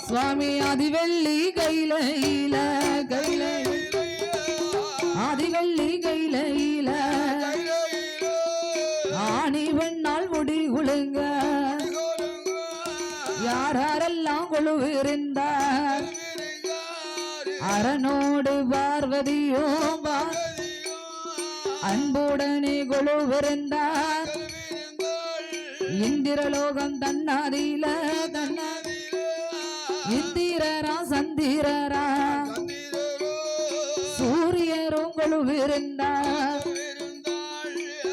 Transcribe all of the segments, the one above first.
சுவாமி அதிவெள்ளி கையில அதிவெள்ளி கையில ஆணி வெண்ணால் முடி குழுங்க யாரெல்லாம் கொழுவிருந்தார் அரணோடு பார்வதியோ அன்புடனே கொழுவிருந்தார் இந்திரலோகம் தன்னாதில இந்திரரா சந்திரரா சூரியரும் கொழுவிருந்தார்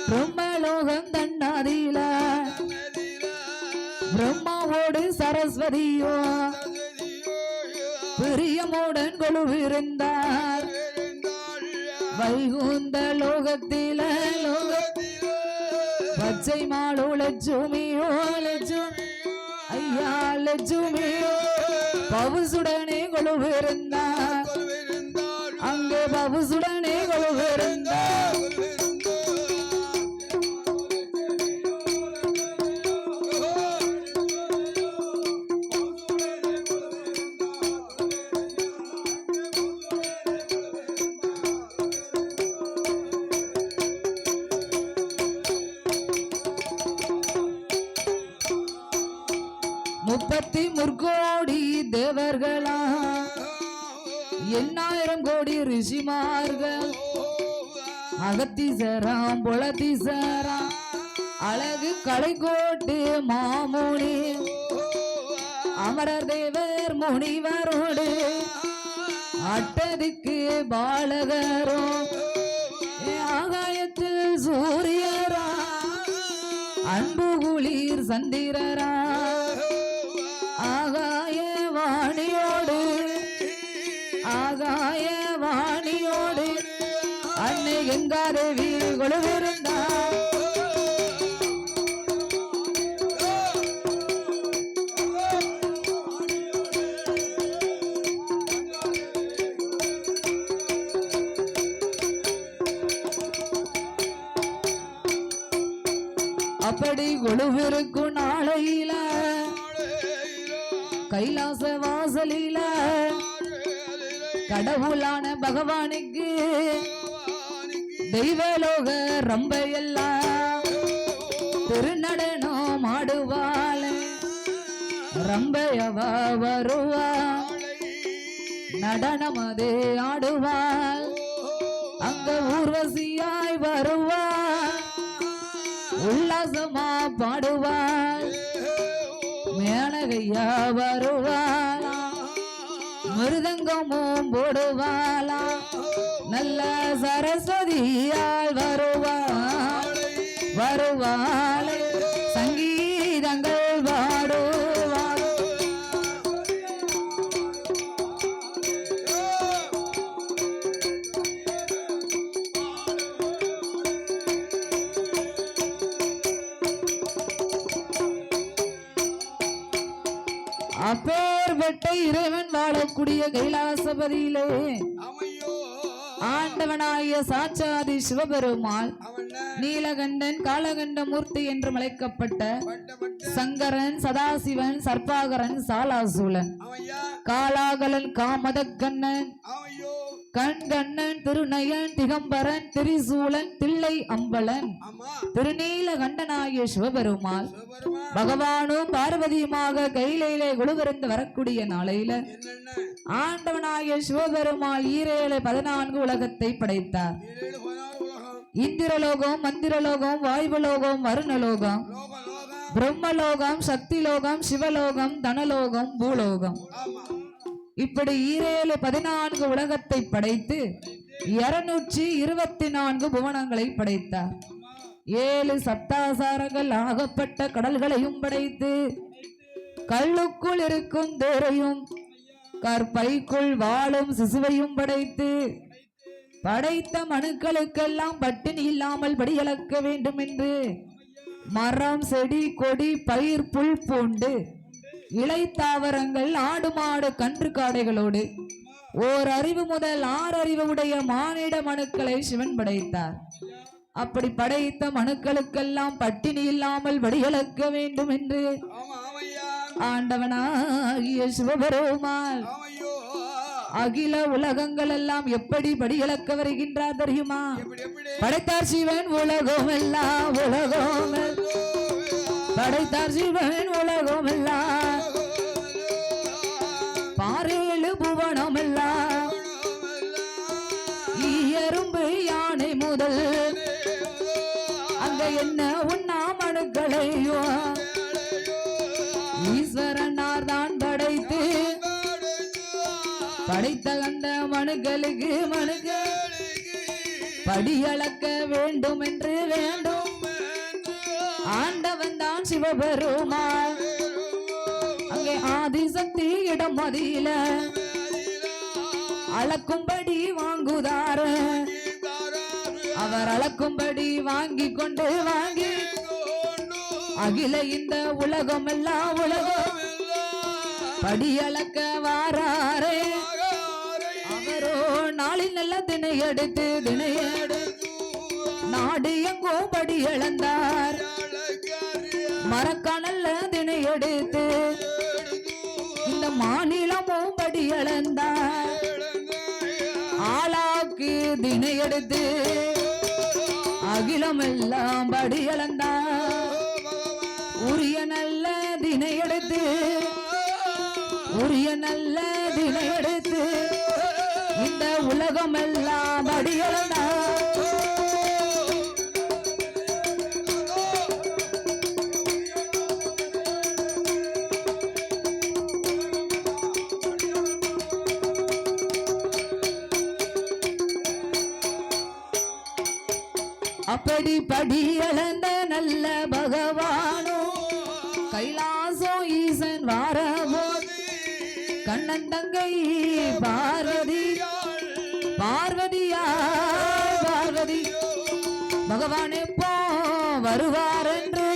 பிரம்மலோகம் தன்னாதில பிரம்மாவோடு சரஸ்வதியோ பிரியமுடன் கொழுவிருந்தார் வைகுந்த லோகத்தில பச்சை மாலோ லட்சுமியோ ஐயா லட்சுமியோ பவுசுடனே கொழுவிருந்தார் அங்கே பவுசுடனே கொழுவிருந்தார் முப்பத்தி முற்கோடி தேவர்களா எண்ணாயிரம் கோடி ரிஷிமார்கள் அகத்தீசராம் புலத்தீசராம் அழகு கலைக்கோட்டு மாமுனி அமரர் தேவர் முனிவரோடு அட்டதிக்கு பாலகரும் ஆகாயத்தில் சூரியரா அன்பு குளிர் சந்திரரா ஆகாய வாணியோடு அன்னை கங்காதேவி கொழுவிருந்தார் அப்படி கொழுவிருக்கும் நாளையில கைலாச வாசலில கடவுளான பகவானுக்கு தெய்வலோக ரம்பையெல்லாம் திருநடனம் ஆடுவாள் ரம்பையவா வருவாள் நடனம் அதே ஆடுவாள் அங்க ஊர்வசியாய் வருவாள் உல்லாசமா பாடுவாள் மேனகையா வருவாளா மிருதங்கமும் போடுவாளா நல்ல சரஸ்வதியால் வருவாள் சங்கீதங்கள் பாடுவாள் அப்பேற்பட்ட இறைவன் வாழக்கூடிய கைலாசபதியிலே ஆண்டவனாகிய சாட்சாதி சிவபெருமாள் நீலகண்டன் காலகண்ட மூர்த்தி என்று அழைக்கப்பட்ட சங்கரன் சதாசிவன் சர்பாகரன் சாலாசூலன் காலாகலன் காமதக்கண்ணன் கண்கண்ணன் திருநயன் திகம்பரன் திரிசூலன் தில்லை அம்பலன் திருநீலகண்டனாகிய சிவபெருமாள் பகவானும் பார்வதியுமாக கையிலே கொழுவிருந்து வரக்கூடிய நாளையில ஆண்டவனாகிய சிவபெருமாள் 14 உலகத்தை படைத்தார். இந்திரலோகம், மந்திரலோகம், வாயுலோகம், வருணலோகம், பிரம்மலோகம், சக்திலோகம், சிவலோகம், தனலோகம், பூலோகம், இப்படி 14 உலகத்தை படைத்து 224 புவனங்களை படைத்தார். 7 சப்தாசாரங்கள் ஆகப்பட்ட கடல்களையும் படைத்து கல்லுக்குள் இருக்கும் தேரையும் கற்பைக்குள் வாழும் சிசுவையும் படைத்து படைத்த மனுக்களுக்கெல்லாம் பட்டினி இல்லாமல் படியளக்க வேண்டும் என்று மரம், செடி, கொடி, பயிர், புல் பூண்டு, இலைத்தாவரங்கள், ஆடு மாடு, கன்று காடைகளோடு 1 அறிவு முதல் 6 அறிவு உடைய மானிட மனுக்களை சிவன் படைத்தார். அப்படி படைத்த மனுக்களுக்கெல்லாம் பட்டினி இல்லாமல் படியளக்க வேண்டும் என்று ஆண்டவனாகிய சிவபெருமான் அகில உலகங்கள் எல்லாம் எப்படி படியிழக்க வருகின்றார் தெரியுமா? படைத்தார் சிவன் உலகம் எல்லாம் படைத்தார் சிவன் உலகம் எல்லாம் பாரேழு புவனம் எல்லாம் எறும்பு யானை முதல் அங்க என்ன உண்ணாமணுக்களையோ ஈஸ்வரனார் தான் படைத்த கண்ட மனுக்களுக்கு படியளக்க வேண்டும் என்று வேண்டும். ஆண்டவன் தான் சிவபெருமான் அங்கே ஆதிசக்தி இடம் மதியில அளக்கும்படி வாங்குதார். அவர் அளக்கும்படி வாங்கி கொண்டு அகில இந்த உலகம் எல்லாம் படியளக்க வாராரே. அவரோ நாளில் நல்ல திணையெடுத்து நாடு எங்கும் படி இழந்தார். மறக்க நல்ல திணையெடுத்து இந்த மாநிலமும் படி இழந்தார். ஆளாக்கு திணையெடுத்து அகிலம் எல்லாம் படி இழந்தார். உரிய நல்ல திணையெடுத்து நல்ல திணையெடுத்து இந்த உலகம் எல்லாம் படி இழந்தார். அப்படி படி இழந்த நல்ல பகவானோ கைலாசம் ஈசன் வாரபோது கண்ணன் தங்கை பார்வதி பகவான் எப்போ வருவார் என்று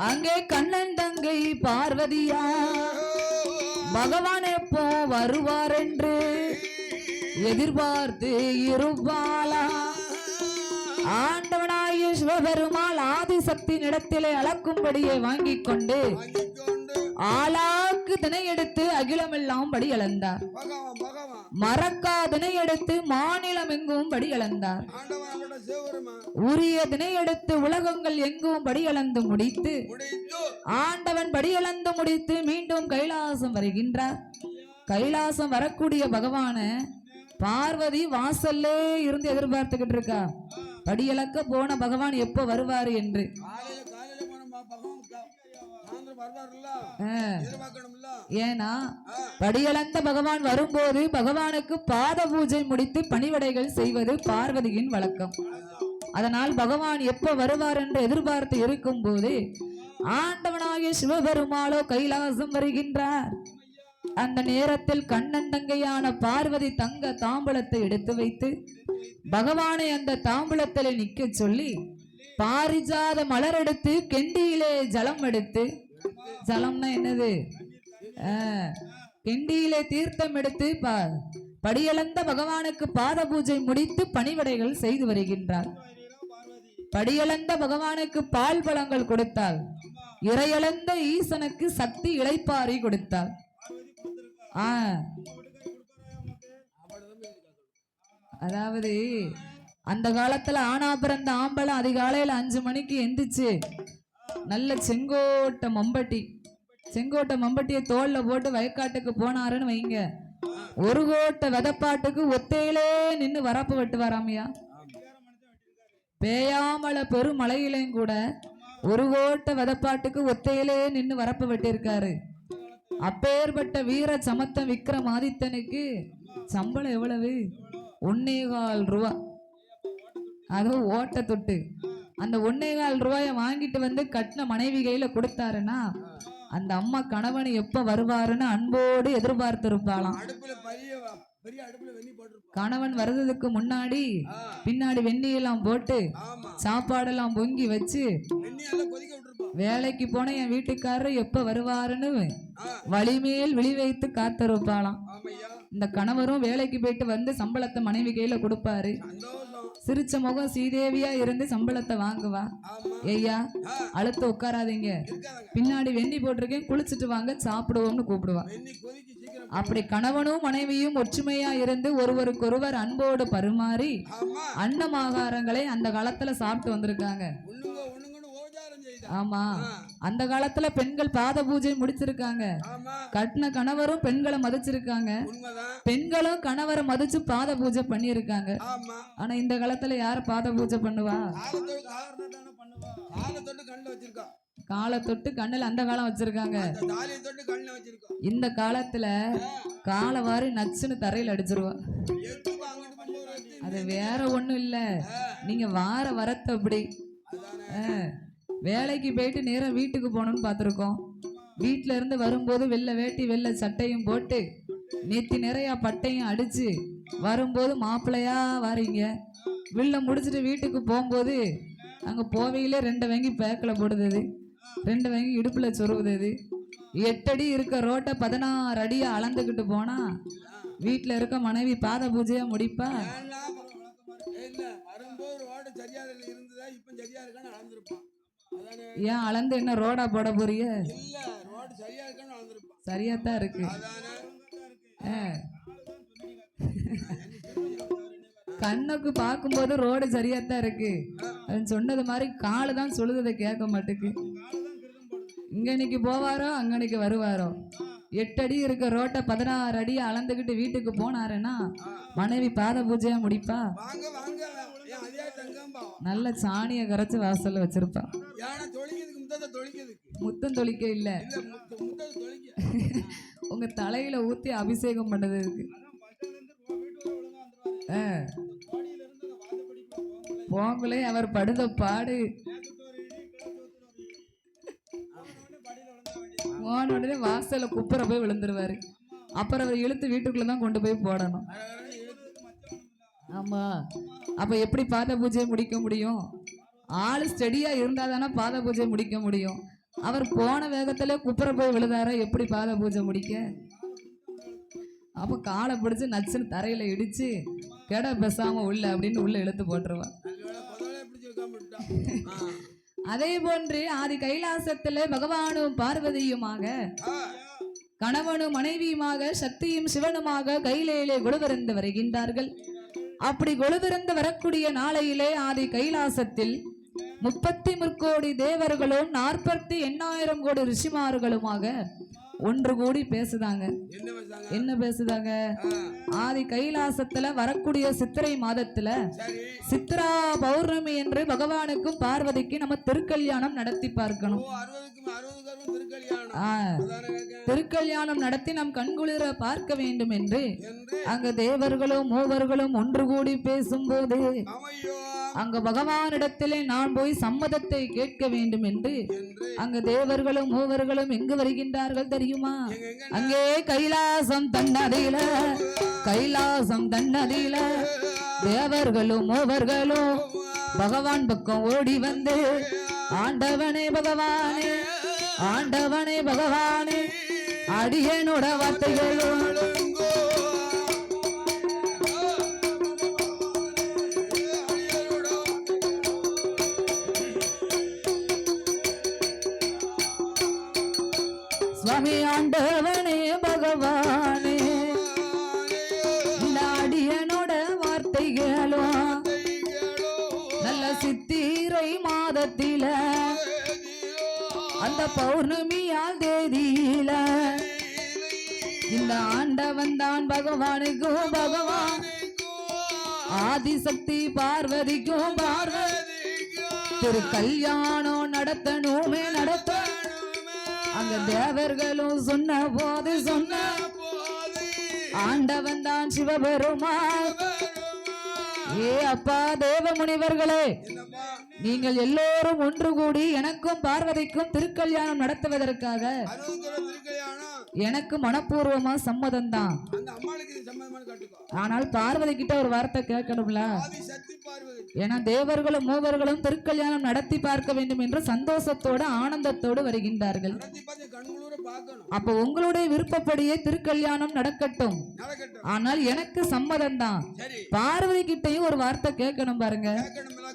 அங்கே கண்ணன் தங்கை பார்வதியா பகவான் எப்போ வருவார் என்று எதிர்பார்த்து இருப்பாளா? ஆண்டவனாகிய சிவபெருமாள் ஆதிசக்தி இடத்திலே அளக்கும்படியே வாங்கி கொண்டு ஆளாக்கு திணை எடுத்து அகிலமெல்லாம் படி அளந்தார். மறக்கா திணை எடுத்து மாநிலம் எங்கும் படி அளந்தார். உரிய திணை எடுத்து உலகங்கள் எங்கும் படி அளந்து முடித்து ஆண்டவன் படி அளந்து முடித்து மீண்டும் கைலாசம் வருகின்றார். கைலாசம் வரக்கூடிய பகவான பார்வதி வாசல்லே இருந்து எதிர்பார்த்துக்கிட்டு இருக்கா. படியளக்க போன பகவான் எப்போ வருவாரு என்று. ஏன்னா படியளந்த பகவான் வரும்போது பகவானுக்கு பாத பூஜை முடித்து பணிவடைகள் செய்வது பார்வதியின் வழக்கம். அதனால் பகவான் எப்ப வருவார் என்று எதிர்பார்த்து இருக்கும் போது ஆண்டவனாகிய சிவபெருமாளோ கைலாசம் வருகின்றார். அந்த நேரத்தில் கண்ணன் தங்கையான பார்வதி தங்க தாம்பூலத்தை எடுத்து வைத்து பகவானை அந்த தாம்பூலத்திலே நிக்க சொல்லி பாரிஜாத மலர் எடுத்து கெண்டியிலே ஜலம் எடுத்து, ஜலம்னா என்னது, கெண்டியிலே தீர்த்தம் எடுத்து படியளந்த பகவானுக்கு பாத பூஜை முடித்து பணிவிடைகள் செய்து வருகின்றார். படியளந்த பகவானுக்கு பால் பழங்கள் கொடுத்தாள். இறையளந்த ஈசனுக்கு சக்தி இளைப்பாரி கொடுத்தாள். அதாவது அந்த காலத்துல ஆனா பிறந்த ஆம்பளை அதிகாலையில 5 மணிக்கு எந்திரிச்சு நல்ல செங்கோட்டை மம்பட்டியை தோல்ல போட்டு வயக்காட்டுக்கு போனாருன்னு வைங்க, ஒரு கோட்டை விதப்பாட்டுக்கு ஒத்தையிலே நின்று வரப்பு வெட்டு வராமையா. பேயாமல பெருமழையிலையும் கூட ஒரு கோட்டை விதப்பாட்டுக்கு ஒத்தையிலே நின்று வரப்பு வெட்டியிருக்காரு. அப்பேற்பட்ட வீர சமத்த விக்ரமாதித்தனுக்கு சம்பளம் எவ்வளவு? 1.25 ரூபா. அதுவும் ஓட்ட தொட்டு அந்த 1.25 ரூபாய வாங்கிட்டு வந்து கட்டின மனைவி கையில கொடுத்தாருன்னா அந்த அம்மா கணவன் எப்ப வருவாருன்னு அன்போடு எதிர்பார்த்து இருப்பாளாம். பெரிய அடுப்புல வெண்ணி போட்டுருப்பா. கணவன் வர்றதுக்கு முன்னாடி பின்னாடி வெந்நியெல்லாம் போட்டு ஆமா, சாப்பாடெல்லாம் பொங்கி வச்சு வெண்ணி எல்லாம் கொதிக்க விட்டுருப்பா. வேலைக்கு போன என் வீட்டுக்காரர் எப்ப வருவாருன்னு வழிமேல் விழி வைத்து காத்திருப்பாளாம். ஆமையா, இந்த கணவரும் வேலைக்கு போயிட்டு வந்து சம்பளத்தை மனைவி கையில கொடுப்பாரு. சந்தோஷம். சிரிச்ச முகம் சீதேவியா இருந்து சம்பளத்தை வாங்குவா. ஆமா, ஐயா அழுத்த உட்காராதீங்க, இருக்காதங்க. பின்னாடி வெண்ணி போட்டிருக்கேன், குளிச்சுட்டு வாங்க சாப்பிடுவோம்னு கூப்பிடுவா. வெண்ணி கொதிக்கு சீக்கிரம். அப்படி கணவனும் மனைவியும் ஒற்றுமையா இருந்து ஒருவருக்கொருவர் அன்போடு பரிமாறி ஆமா, அன்னமாகாரங்களை அந்த காலத்துல சாப்பிட்டு வந்திருக்காங்க. ஒண்ணுங்கன்னு ஓஜாரம் செய்தா. ஆமா, அந்த காலத்துல பெண்கள் பாத பூஜை முடிச்சிருக்காங்க. ஆமா, கட்டின கணவரும் பெண்களை மதிச்சிருக்காங்க, உண்மைதான். பெண்களும் கணவரை மதிச்சு பாத பூஜை பண்ணியிருக்காங்க. ஆமா, ஆனா இந்த காலத்துல யார் பாத பூஜை பண்ணுவா? காலை தொட்டு கண்ணுல வச்சிருக்கா. காலை தொட்டு கண்ணுல அந்த காலம் வச்சிருக்காங்க. அந்த தாலியை தொட்டு கண்ணுல வச்சிருக்கா. இந்த காலத்துல காலை வாரி நச்சுன்னு தரையில அடிச்சிருவா. எதுக்கு அங்கிட்டு போகும்போது ரத்தி? அது வேற ஒண்ணும் இல்ல, நீங்க வார வரத்து அப்படி. வேலைக்கு போயிட்டு நேரம் வீட்டுக்கு போகணும்னு பார்த்துருக்கோம். வீட்டுல இருந்து வரும்போது வெள்ளை வேட்டி வெள்ளை சட்டையும் போட்டு நெத்தி நிறைய பட்டையும் அடிச்சு வரும்போது மாப்பிள்ளையா வாரீங்க. வில்ல முடிச்சுட்டு வீட்டுக்கு போகும்போது அங்க போவையிலே 2 வங்கி பேக்கில் போடுது, 2 வங்கி இடுப்புல சொருவுது. 8 அடி இருக்க ரோட்டை 16 அடியா அளந்துக்கிட்டு போனா வீட்டுல இருக்க மனைவி பாத பூஜையா முடிப்பா? இல்ல, வரும்போது ரோடு சரியா இருந்ததா, இப்ப சரியா இருக்கான்னு அளந்திருப்பான். அதானே? ஏன் அளந்து என்ன ரோடா போட போறிய? இல்ல, ரோடு சரியா இருக்கான்னு அளந்திருப்பான். சரியாத்தான் இருக்கு. கண்ணுக்கு பார்க்கும்போது ரோடு சரியாத்தான் இருக்கு. அவன் சொன்னது மாதிரி காலு தான் சொல்லுறதை கேட்க மாட்டுக்கு. இங்கனைக்கு போவாரோ அங்கனைக்கு வருவாரோ. 8 அடி இருக்க ரோட்டை 16 அடி அளந்துக்கிட்டு வீட்டுக்கு போனாருன்னா மனைவி பாத பூஜையா முடிப்பா? வாங்க வாங்க, ஏன் அதே தங்கம்பா? நல்ல சாணியை கரைச்சு வாசல்ல வச்சிருப்பா. யானை தொழிக்கிறதுக்கு முத்தத்தை தொழிக்கிறதுக்கு. முத்தம் தொளிக்க இல்ல, இல்ல, முத்தத்தை தொழிக்க. உங்க தலையில ஊத்தி அபிஷேகம் பண்ணது இருக்கு. போங்களே அவர் படுத பாடு. போன உடனே வாசல்ல குப்புற போய் விழுந்துருவாரு. அப்புறம் அவர் இழுத்து வீட்டுக்குள்ளதான் கொண்டு போய் போடணும். ஆமா, அப்ப எப்படி பாத பூஜை முடிக்க முடியும்? ஆளு ஸ்டெடியா இருந்தா தானே பாத பூஜை முடிக்க முடியும். அவர் போன வேகத்துல குப்புற போய் விழுதார, எப்படி பாத பூஜை முடிக்க? அப்ப காலை பிடிச்சு நச்சுன்னு தரையில இடிச்சு கெட பேசாம உள்ள அப்படின்னு உள்ள இழுத்து போட்டுருவா. அதே போன்று ஆதி கைலாசத்துல பகவானும் பார்வதியுமாக கணவனும் மனைவியுமாக சக்தியும் சிவனுமாக கையிலே கொலுவிருந்து வருகின்றார்கள். அப்படி கொலுவிருந்து வரக்கூடிய நாளையிலே ஆதி கைலாசத்தில் 33 கோடி தேவர்களும் 48,000 கோடி ரிஷிமார்களுமாக ஒன்று கூடி பேசுதாங்க. என்ன பேசுதாங்க? ஆதி கைலாசத்துல வரக்கூடிய சித்திரை மாதத்துல சித்ரா பௌர்ணமி என்று பகவானுக்கும் பார்வதிக்கு நம்ம திருக்கல்யாணம் நடத்தி பார்க்கணும். திருக்கல்யாணம் நடத்தி நம் கண்குளிர பார்க்க வேண்டும் என்று அங்க தேவர்களும் மூவர்களும் ஒன்று கூடி பேசும்போது அங்க பகவானிடத்திலே நான் போய் சம்மதத்தை கேட்க வேண்டும் என்று அங்க தேவர்களும் மூவர்களும் எங்கு வருகின்றார்கள் தெரியுமா? அங்கே கைலாசம் தன்னதில, கைலாசம் தன்னதில தேவர்களும் மூவர்களும் பகவான் பக்கம் ஓடி வந்து ஆண்டவனே பகவானே, ஆண்டவனே பகவானே, அடியனோட வார்த்தைகளும் சுவாமி ஆண்டவனே பகவானே, அடியனோட வார்த்தைகளும் நல்ல சித்திரை மாதத்தில அந்த பௌர்ணமியால் தேதியில இந்த ஆண்டவன் தான் பகவானுக்கும் பகவான் ஆதிசக்தி பார்வதிக்கும் பார்வதி திரு கல்யாணம் நடத்தணுமே நடத்த அங்க தேவர்களும் சொன்ன போது சொன்ன ஆண்டவன் தான் சிவபெருமான். ஏ அப்பா தேவ முனிவர்களே, நீங்கள் எல்லோரும் ஒன்று கூடி எனக்கும் பார்வதிக்கும் திருக்கல்யாணம் நடத்துவதற்காக எனக்கு மனப்பூர்வமா சம்மதம் தான். அந்த அம்மாளுக்கு இது சம்மதமான காட்டுக்கோ. ஆனால் பார்வதி கிட்ட ஒரு வார்த்தை கேட்கணும்ல. ஆதி சக்தி பார்வதி. ஏன்னா தேவர்களும் மூவர்களும் திருக்கல்யாணம் நடத்தி பார்க்க வேண்டும் என்று சந்தோஷத்தோடு ஆனந்தத்தோடு வருகின்றார்கள். நடத்தி பார்த்து கண்குளூர பார்க்கணும். அப்ப உங்களுடைய விருப்பப்படியே திருக்கல்யாணம் நடக்கட்டும். நடக்கட்டும். ஆனால் எனக்கு சம்மதம் தான். சரி. பார்வதி கிட்டையும் ஒரு வார்த்தை கேட்கணும் பாருங்க.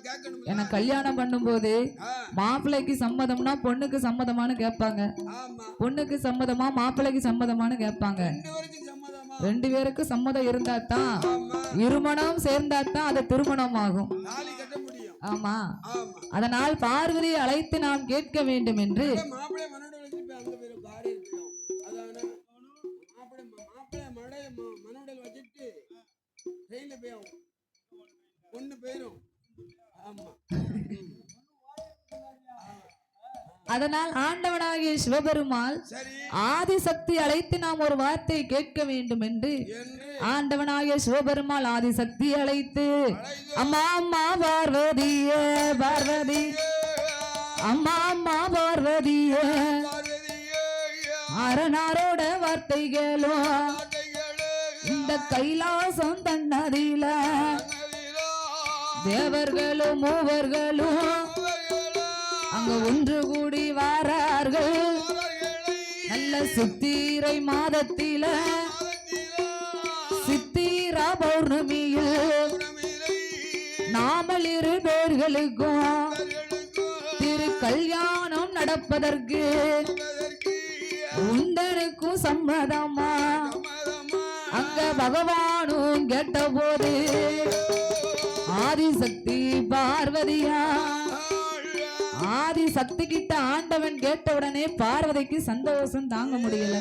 கேட்கணும். ஏன்னா கல்யாணம் பண்ணும்போது ஆ. மாப்பிள்ளைக்கு சம்மதம்னா பொண்ணுக்கு சம்மதமானு கேட்பாங்க. ஆமா. பொண்ணுக்கு சம்மதமா மாப்பிள்ளைக்கு சம்மதமானு கேட்பாங்க. ரெண்டு பேருக்கும் சம்மதமா? ரெண்டு பேருக்கு சம்மதம் இருந்தா தான், ஆமா. இருமணம் சேர்ந்தா தான் அது திருமணம் ஆகும். தாலி கட்ட முடியும். ஆமா. ஆமா. அதனால் பார்வதியை அழைத்து நாம் கேட்க வேண்டும் என்று மாப்பிள்ளை மனோட வச்சு போய் அங்க போய் காரி இருக்கணும். அதானே மாப்பிள்ளை மனோடல் வச்சுட்டு ட்ரெயின்ல போய் ஆகும். பொண்ணு போயிரும். ஆமா. அதனால் ஆண்டவனாகிய சிவபெருமாள் சரி. ஆதிசக்தி அழைத்து நாம் ஒரு வார்த்தை கேட்க வேண்டும் என்று ஆண்டவனாகிய சிவபெருமாள் ஆதிசக்தி அழைத்து, அம்மா அம்மா பார்வதியே பார்வதி, அம்மா அம்மா பார்வதியே, அரணாரோட வார்த்தைகளும் இந்த கைலாசம் தன்னதில தேவர்களும் மூவர்களும் அங்க ஒன்று கூடி வாரார்கள். நல்ல சித்திரை மாதத்தில சித்திரா பௌர்ணமியில் நாமல் இரு பேர்களுக்கும் திரு கல்யாணம் நடப்பதற்கு உந்தனுக்கும் சம்மதமா? அங்க பகவானும் கேட்ட போது ஆதிசக்தி பார்வதியா, ஆதிசக்தி கிட்ட ஆண்டவன் கேட்ட உடனே பார்வதிக்கு சந்தோஷம் தாங்க முடியல.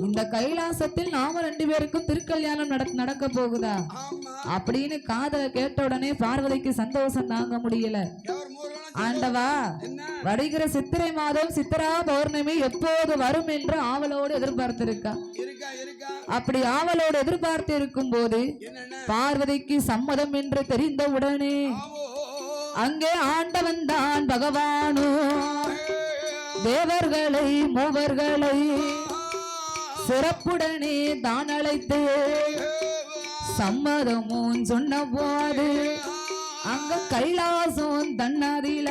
இந்த கைலாசத்தில் நாம ரெண்டு பேருக்கும் திருக்கல்யாணம் நடக்க போகுதா அப்படின்னு காதல கேட்ட உடனே பார்வதிக்கு சந்தோஷம் தாங்க முடியல. ஆண்டவா, வருகிற சித்திரை மாதம் சித்திரா பௌர்ணமி எப்போது வரும் என்று ஆவலோடு எதிர்பார்த்திருக்கா. அப்படி ஆவலோடு எதிர்பார்த்து இருக்கும் போது பார்வதிக்கு சம்மதம் என்று தெரிந்த உடனே அங்கே ஆண்டவன் தான் பகவானோ தேவர்களை மூவர்களை சிறப்புடனே தான் அழைத்து சம்மதமும் சொன்ன போது அங்க கைலாசம் தன்னதில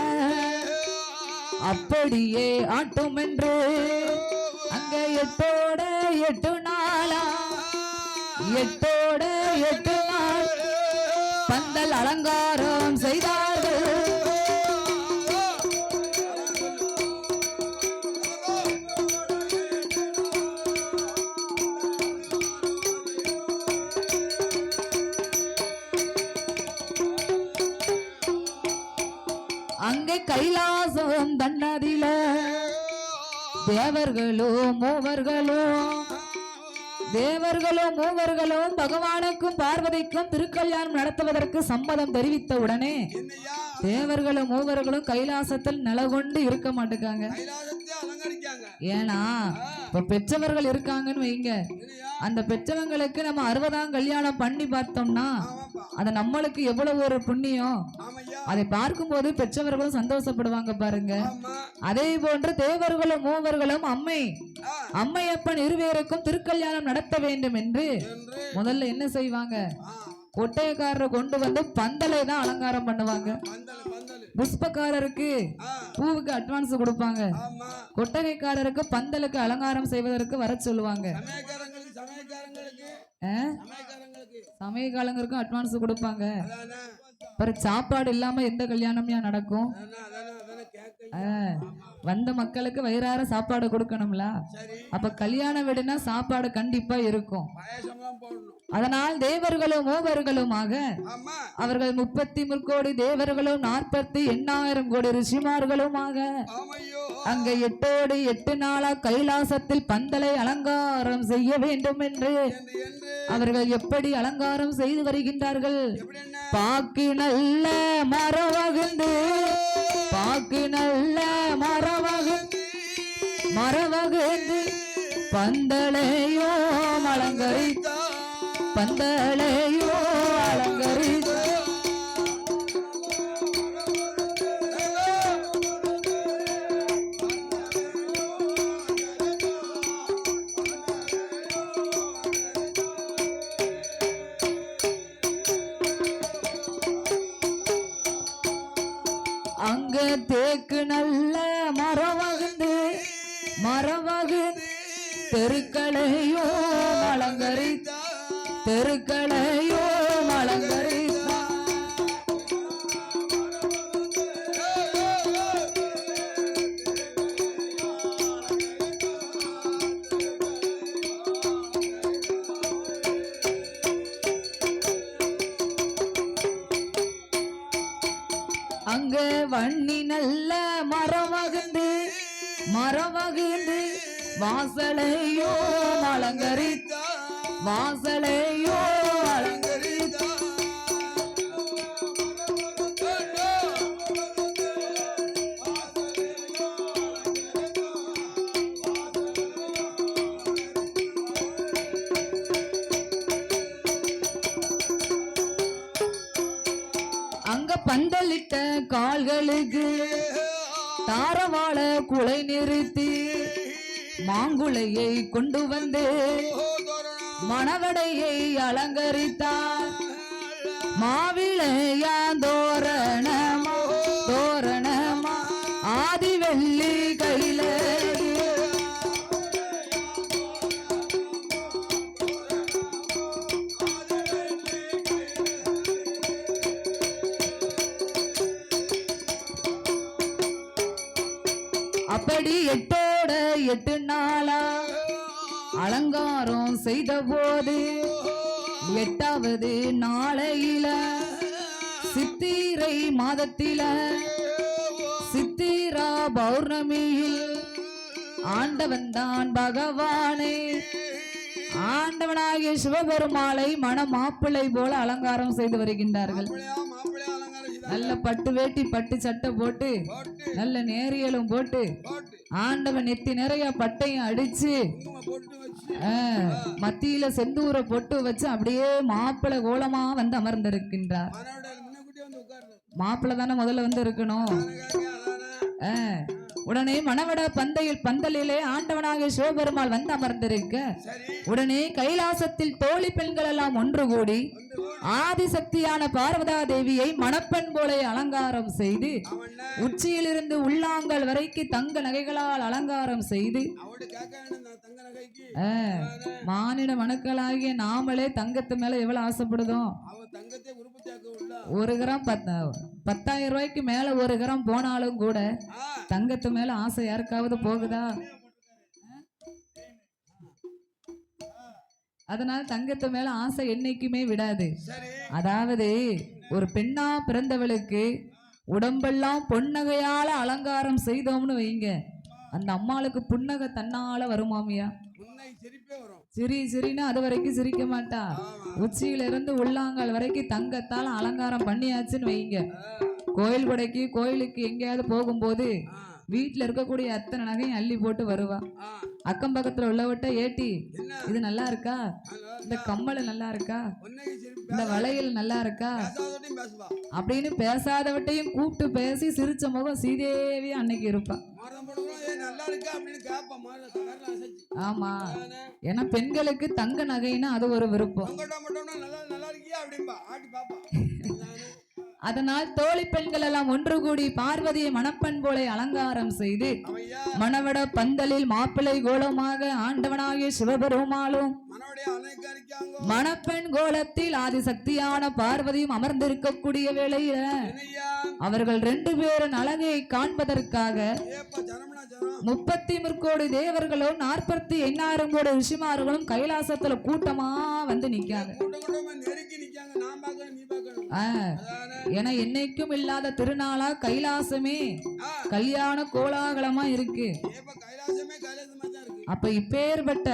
அப்படியே ஆட்டும் என்று அங்க எட்டோட 8 நாளா 8 நாள் பந்தல் அலங்காரம் செய்தார்கள். அங்கே கைலாசம் தன்னதில தேவர்களும் மூவர்களும் பகவானுக்கும் பார்வதிக்கும் திருக்கல்யாணம் நடத்துவதற்கு சம்மதம் தெரிவித்த உடனே தேவர்களும் மூவர்களும் கைலாசத்தில் நிலகொண்டு இருக்க மாட்டேங்காங்க. ஏன்னா இப்ப பெற்றவர்கள் இருக்காங்கன்னு வைங்க, அந்த பெற்றவங்களுக்கு நம்ம 60ஆம் கல்யாணம் பண்ணி பார்த்தோம்னா அது நம்மளுக்கு எவ்வளவு ஒரு புண்ணியம். அதை பார்க்கும் போது பெற்றவர்களும் சந்தோஷப்படுவாங்க பாருங்க. அதே போன்று தேவர்களும் மூவர்களும் அம்மையப்பன் இருவேருக்கும் திருக்கல்யாணம் நடத்த வேண்டும் என்று முதல்ல என்ன செய்வாங்க, ஒட்டையக்காரரை கொண்டு வந்து பந்தலை தான் அலங்காரம் பண்ணுவாங்க. புஷ்பக்காரருக்கு பூவுக்கு அட்வான்ஸ் கொடுப்பாங்க, கொட்டகைக்காரருக்கு பந்தலுக்கு அலங்காரம் செய்வதற்கு வர சொல்லுவாங்க. சமயக்காரங்களுக்கும் அட்வான்ஸ் கொடுப்பாங்க. சாப்பாடு இல்லாம எந்த கல்யாணம்யா நடக்கும்? வந்த மக்களுக்கு வயிறார சாப்பாடு கொடுக்கணும்ல. அப்ப கல்யாண வீடுனா சாப்பாடு கண்டிப்பா இருக்கும். அதனால் தேவர்களும் மூவர்களுமாக அவர்கள் 33 கோடி தேவர்களும் 48,000 கோடி ரிஷிமார்களுமாக அங்க 8 நாளா கைலாசத்தில் பந்தலை அலங்காரம் செய்ய வேண்டும் என்று அவர்கள் எப்படி அலங்காரம் செய்து வருகின்றார்கள். பாக்கி நல்ல மரவகுந்து மரவகுந்து பந்தலையோ அலங்கரித்த பந்தலையோ அலங்கரித்த அங்க தேக்கு நல்ல மரவகுந்து தெருக்களையோ அலங்கரித்தா தெருக்களையோ அலங்கரித்தா அங்க வன்னி நல்ல மரவகுந்து வாசலையோ அலங்கரித்தா வாசலையோ அலங்கரித்தா அங்க பந்தலிட்ட கால்களுக்கு தாரவாள குலை நிறுத்தி மாங்குளையை கொண்டு வந்து மணவடையை அலங்கரித்தார் மாவிளையா தோரணமா ஆதி வெள்ளி கையில அப்படி 8 நாளா அலங்காரம் செய்த போது 8வது நாளையில சித்திரை மாதத்தில சித்திரா பௌர்ணமியில் ஆண்டவன் தான் பகவானே ஆண்டவனாகிய சிவபெருமாளை மணமாப்பிள்ளை போல அலங்காரம் செய்து வருகின்றார்கள். நல்ல பட்டு வேட்டி பட்டு சட்டை போட்டு நல்ல நேரியலும் போட்டு ஆண்டவன் நெத்தி நிறைய பட்டையும் அடிச்சு மத்தியில செந்தூர பொட்டு வச்சு அப்படியே மாப்பிள்ளை கோலமா வந்து அமர்ந்திருக்கின்றார். மாப்பிள்ளை தானே முதல்ல வந்து இருக்கணும். உடனே மணவட பந்தலிலே ஆண்டவனாகிய சிவபெருமாள் வந்து அமர்ந்திருக்க உடனே கைலாசத்தில் தோழி பெண்கள் எல்லாம் ஒன்று கூடி ஆதிசக்தியான பார்வதா தேவியை மணப்பெண் போல அலங்காரம் செய்து உச்சியிலிருந்து உள்ளாங்கல் வரைக்கு தங்க நகைகளால் அலங்காரம் செய்து மானிட மனுக்களாகிய நாமளே தங்கத்து மேல எவ்வளவு ஆசைப்படுதோம். 1 கிராம் 10,000 ரூபாய்க்கு மேல 1 கிராம் போனாலும் கூட தங்கத்து மேல ஆசை யாருக்காவது போகுதா? அதனால தங்கத்து மேல ஆசை என்னைக்குமே விடாது. அதாவது ஒரு பெண்ணா பிறந்தவளுக்கு உடம்பெல்லாம் பொன்னகையால அலங்காரம் செய்தோம்னு வைங்க, அந்த அம்மாளுக்கு புன்னகை தன்னால வருமாமியா. சிரின்னு அது வரைக்கும் சிரிக்க மாட்டா. உச்சியில இருந்து உள்ளாங்கால் வரைக்கும் தங்கத்தால அலங்காரம் பண்ணியாச்சுன்னு வைங்க, கோயிலுக்கு எங்கேயாவது போகும்போது வீட்டுல இருக்கக்கூடிய அத்தனை நகையும் அள்ளி போட்டு வருவா. அக்கம் பக்கத்துல உள்ளவட்ட ஏட்டி இது நல்லா இருக்கா, இந்த கம்மல் நல்லா இருக்கா, இந்த வளையல் நல்லா இருக்கா அப்படின்னு பேசாதவட்டையும் கூப்பிட்டு பேசி சிரிச்ச முகம் சீதேவி அன்னைக்கு இருப்பா. ஆமா, ஏன்னா பெண்களுக்கு தங்க நகைன்னா அது ஒரு விருப்பம். அதனால் தோழி பெண்கள் எல்லாம் ஒன்று கூடி பார்வதியை மணப்பெண் போல அலங்காரம் செய்து மணவட பந்தலில் மாப்பிள்ளை கோலமாக ஆண்டவனாகிய சிவபெருமாளும் மணப்பெண் கோலத்தில் ஆதிசக்தியான பார்வதியும் அமர்ந்திருக்கக்கூடிய வேளையில அவர்கள் 2 பேரும் அழகை காண்பதற்காக 30 முற்கோடி தேவர்களும் 48,000 கோடி ரிஷிமார்களும் கைலாசத்துல கூட்டமா வந்து நிக்காங்க. ஏன்னா என்னைக்கும் இல்லாத திருநாளா கைலாசமே கல்யாண கோலாகலமா இருக்கு. அப்ப இப்பேற்பட்ட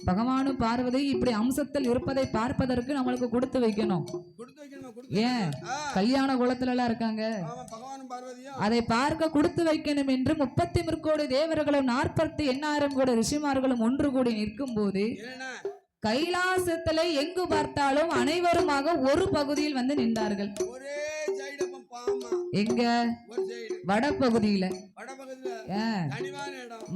பகவானும் பார்வதி இப்படி அம்சத்தில் இருப்பதை பார்ப்பதற்கு நம்மளுக்கு கொடுத்து வைக்கணும். ஏன் கல்யாண கோலத்துல எல்லாம் இருக்காங்க, அதை பார்க்க கொடுத்து வைக்கணும் என்று 30 முற்கோடி தேவர்களும் 48,000 கோடி ரிஷிமார்களும் ஒன்று கூடி நிற்கும் போது கைலாசத்துல எங்கு பார்த்தாலும் அனைவருமாக ஒரு பகுதியில் வந்து நின்றார்கள். எங்க வடபகுதியில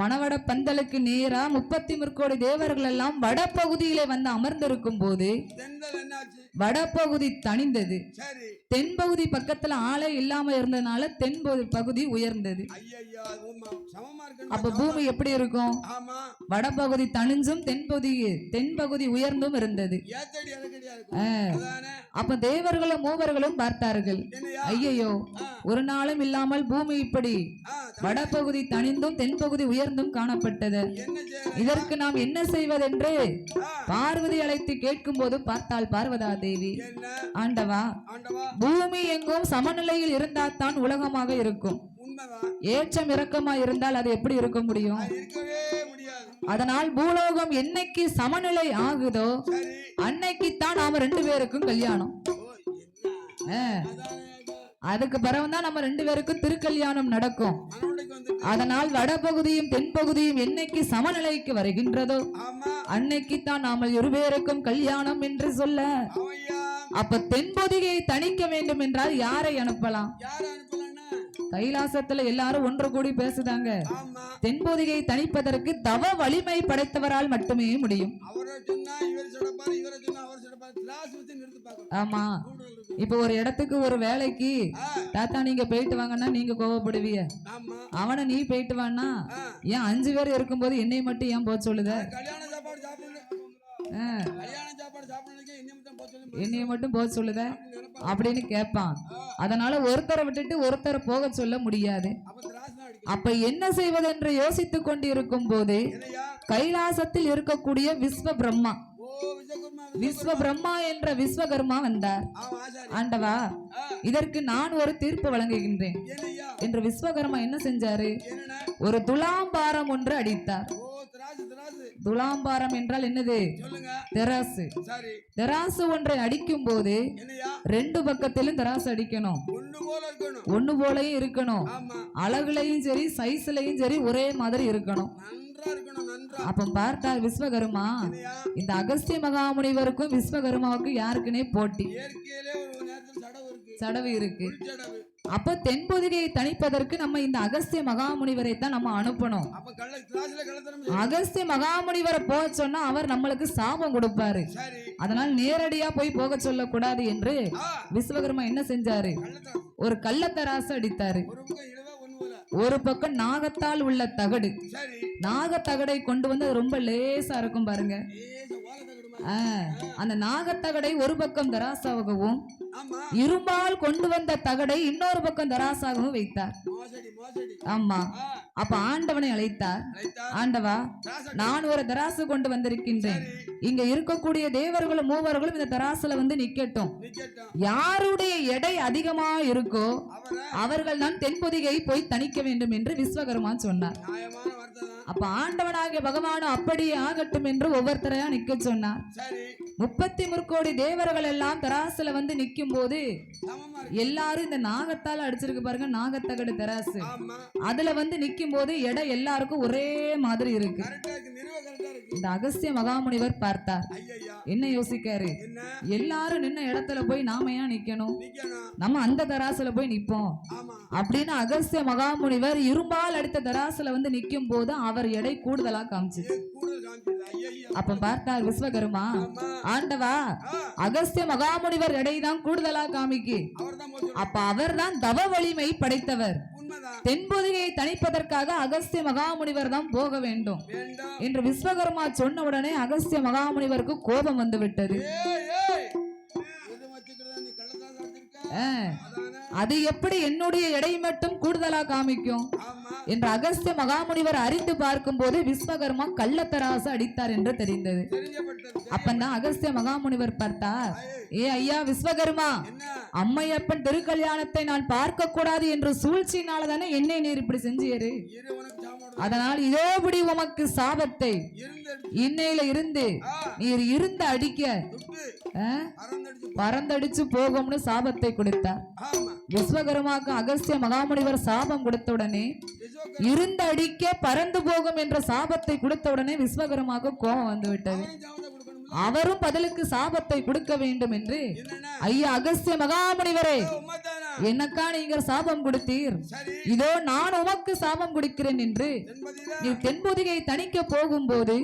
மணவட பந்தலுக்கு நேரா 30 முற்கோடி தேவர்கள் எல்லாம் வடபகுதியில வந்து அமர்ந்திருக்கும் போது வடபகுதி தணிந்தது. சரி. தென்பகுதி பக்கத்துல ஆளே இல்லாம இருந்ததுனால பகுதி உயர்ந்தது. ஐயா சமமா இருக்கு. அப்ப பூமி எப்படி இருக்கும்? ஆமா. வடபகுதி தணிஞ்சும் தென்பகுதி உயர்ந்தும் இருந்தது. ஏத்தடி இறக்கடியா இருக்கும். அதானே. அப்ப தேவர்களும் மூவர்களும் பார்த்தார்கள், ஐயையோ ஒரு நாளும் இல்லாமல் பூமி இப்படி வடபகுதி தணிந்தும் தென்பகுதி உயர்ந்தும் காணப்பட்டது. இதற்கு நாம் என்ன செய்வதென்று பார்வதி அழைத்து கேட்கும் போது பார்த்தாள் பார்வதா தேவி, ஆண்டவா பூமி எங்கும் சமநிலையில் இருந்தால் தான் உலகமாக இருக்கும். ஏற்றம் இறக்கமா இருந்தால் அது எப்படி இருக்க முடியும்? அதனால் பூலோகம் என்னைக்கு சமநிலை ஆகுதோ அன்னைக்குத்தான் நாம 2 பேருக்கும் கல்யாணம். அதுக்கு பிறகுதான் நம்ம 2 பேருக்கும் திருக்கல்யாணம் நடக்கும். அதனால் வடபகுதியும் தென்பகுதியும் என்னைக்கு சமநிலைக்கு வருகின்றதோ அன்னைக்குத்தான் நாம 2 பேருக்கும் கல்யாணம் என்று சொல்ல, அப்ப தென்பகுதியை தணிக்க வேண்டும் என்றால் யாரை அனுப்பலாம்? கைலாசத்துல எல்லாரும் ஒன்று கூடி பேசுதாங்க. தென்பகுதியை தணிப்பதற்கு தவ வலிமை படைத்தவரால் மட்டுமே முடியும். ஆமா. இப்ப ஒரு இடத்துக்கு ஒரு வேலைக்கு தாத்தா நீங்க போயிட்டு வாங்கன்னா நீங்க கோவப்படுவீங்க. அவனை நீ போயிட்டு வான்னா ஏன் 5 பேர் இருக்கும்போது என்னை மட்டும் ஏன் போக சொல்லுத? என்னைய மட்டும் போக சொல்லுத அப்படின்னு கேட்பான். அதனால ஒருத்தரை விட்டுட்டு ஒருத்தரை போக சொல்ல முடியாது. அப்ப என்ன செய்வதென்று யோசித்துக் கொண்டிருக்கும் போது கைலாசத்தில் இருக்கக்கூடிய விஸ்வ பிரம்மா என்ற விஸ்வகர்மா வந்தார். ஆண்டவா இதற்கு நான் ஒரு தீர்ப்பு வழங்குகின்றேன் என்று விஸ்வகர்மா என்ன செஞ்சாரு? ஒரு துலாம்பாரம் ஒன்று அடித்தார். துலாம்பாரம் என்றால் என்னது? தெராசு. தெராசு ஒன்றை அடிக்கும் போது 2 பக்கத்திலும் தெராசு அடிக்கணும். ஒண்ணு போலயும் இருக்கணும். அழகுலையும் சரி சைஸ்லயும் சரி ஒரே மாதிரி இருக்கணும். அப்ப பார்த்தார் விஸ்வகர்மா, இந்த அகஸ்திய மகாமுனிவருக்கும் விஸ்வகர்மாவுக்கும் யாருக்குன்னே போட்டி. சடவு இருக்கு. அப்ப தென்பகுதியை தணிப்பதற்கு நம்ம இந்த அகஸ்திய மகாமுனிவரை தான் நம்ம அனுப்பணும். அகஸ்திய மகாமுனிவரை போக சொன்னா அவர் நம்மளுக்கு சாபம் கொடுப்பாரு. அதனால் நேரடியா போய் போக சொல்ல கூடாது என்று விஸ்வகர்மா என்ன செஞ்சாரு? ஒரு கள்ளத்தராசு அடித்தாரு. ஒரு பக்கம் நாகத்தால் உள்ள தகடு, நாகத்தகடை கொண்டு வந்து ரொம்ப லேசா இருக்கும் பாருங்க. அந்த நாகத்தகடை ஒரு பக்கம் தராசாகவும் இரும்பால் கொண்டு வந்த தகடை இன்னொரு பக்கம் தராசாகவும் வைத்தார். ஆமா. அப்ப ஆண்டவனை அழைத்தார். ஆண்டவா நான் ஒரு தராசு கொண்டு வந்திருக்கின்றேன். இங்க இருக்கக்கூடிய தேவர்களும் மூவர்களும் இந்த தராசுல வந்து நிக்கட்டும். யாருடைய எடை அதிகமா இருக்கோ அவர்கள் தான் தென்பொதிகை போய் தணிக்க வேண்டும் என்று விஸ்வகர்மா சொன்னார். அப்ப ஆண்டவனாகிய பகவானும் அப்படியே ஆகட்டும் என்று ஒவ்வொருத்தரையா நிக்க சொன்னார். 33 கோடி தேவர்கள் எல்லாம் தராசுல வந்து நிக்கும் போது எல்லாரும் இந்த நாகத்தால அடிச்சிருக்கு பாருங்க, நாகத்தகடு தராசு. அதுல வந்து நிக்கும் போது எடை எல்லாருக்கும் ஒரே மாதிரி இருக்கு. இந்த அகஸ்திய மகாமுனிவர் பார்த்தார். என்ன யோசிக்காரு? எல்லாரும் நின்ன இடத்துல போய் நாம ஏன் நிக்கணும்? நம்ம அந்த தராசுல போய் நிப்போம் அப்படின்னு அகஸ்திய மகாமுனிவர் இரும்பால் அடித்த தராசுல வந்து நிக்கும் போது அவர் எடை கூடுதலா காமிச்சு. அப்ப பார்த்தார் விஸ்வகர்மா, ஆண்டவா அகஸ்திய மகாமுனிவர் எடை தான் கூடுதலா காமிக்கு. அப்ப அவர் தான் தவ வலிமை படைத்தவர். தென்பொதிகையை தணிப்பதற்காக அகஸ்திய மகாமுனிவர் தான் போக வேண்டும் என்று விஸ்வகர்மா சொன்ன உடனே அகஸ்திய மகாமுனிவருக்கு கோபம் வந்து விட்டது. அது எப்படி என்னுடைய எடை மட்டும் கூடுதலா காமிக்கும் என்று அகஸ்திய மகாமுனிவர் அறிந்து பார்க்கும் போது விஸ்வகர்மா கள்ளத்தராசு அடித்தார் என்று தெரிந்தது. அப்பந்தான் அகஸ்திய மகாமுனிவர் பார்த்தார், ஏ ஐயா விஸ்வகர்மா, அம்மையப்பன் திருக்கல்யாணத்தை நான் பார்க்க கூடாது என்று சூழ்ச்சியினாலதானே என்னை நீர் இப்படி செஞ்சீரு. அதனால் இதோபடி உமக்கு சாபத்தை இன்னையில இருந்து நீர் இருந்த அடிக்க பறந்தடிச்சு போகும்னு சாபத்தை கொடுத்தார். விஸ்வகர்மாவுக்கு அகஸ்திய மகாமுனிவர் சாபம் கொடுத்த உடனே இருந்த அடிக்க பறந்து போகும் என்ற சாபத்தை கொடுத்த உடனே விஸ்வகர்மாவுக்கு கோபம் வந்து விட்டது. அவரும் பதிலுக்கு சாபத்தை கொடுக்க வேண்டும் என்று, ஐயா அகஸ்திய மகாமுனிவரே என்னக்கா நீங்க சாபம் கொடுத்தீர், சரி இதோ நான் உமக்கு சாபம் கொடுக்கிறேன் என்று தென்பதியில நீ தென்பொதிகை தணிக்க போகும்போது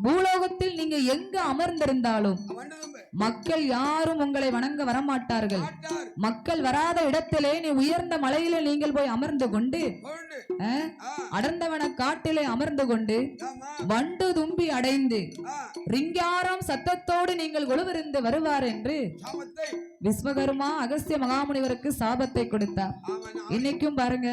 பூலோகத்தில் நீங்க எங்க அமர்ந்திருந்தாலும் வண்டதும்பு மக்கள் யாரும் உங்களை வணங்க வரமாட்டார்கள். ஆட்டார் மக்கள் வராத இடத்திலே நீ உயர்ந்த மலையிலே நீங்கள் போய் அமர்ந்து கொண்டு கொண்டு அடர்ந்தவன காட்டிலே அமர்ந்து கொண்டு ஆமா வண்டு தும்பி அடைந்து ஆ ரிங்காரம் சத்தத்தோடு நீங்கள் கொலுவிருந்து வருவார் என்று சாமத்தை விஸ்வகர்மா அகஸ்திய மகாமுனிவருக்கு சாபத்தை கொடுத்தார். ஆமா இன்னைக்கும் பாருங்க,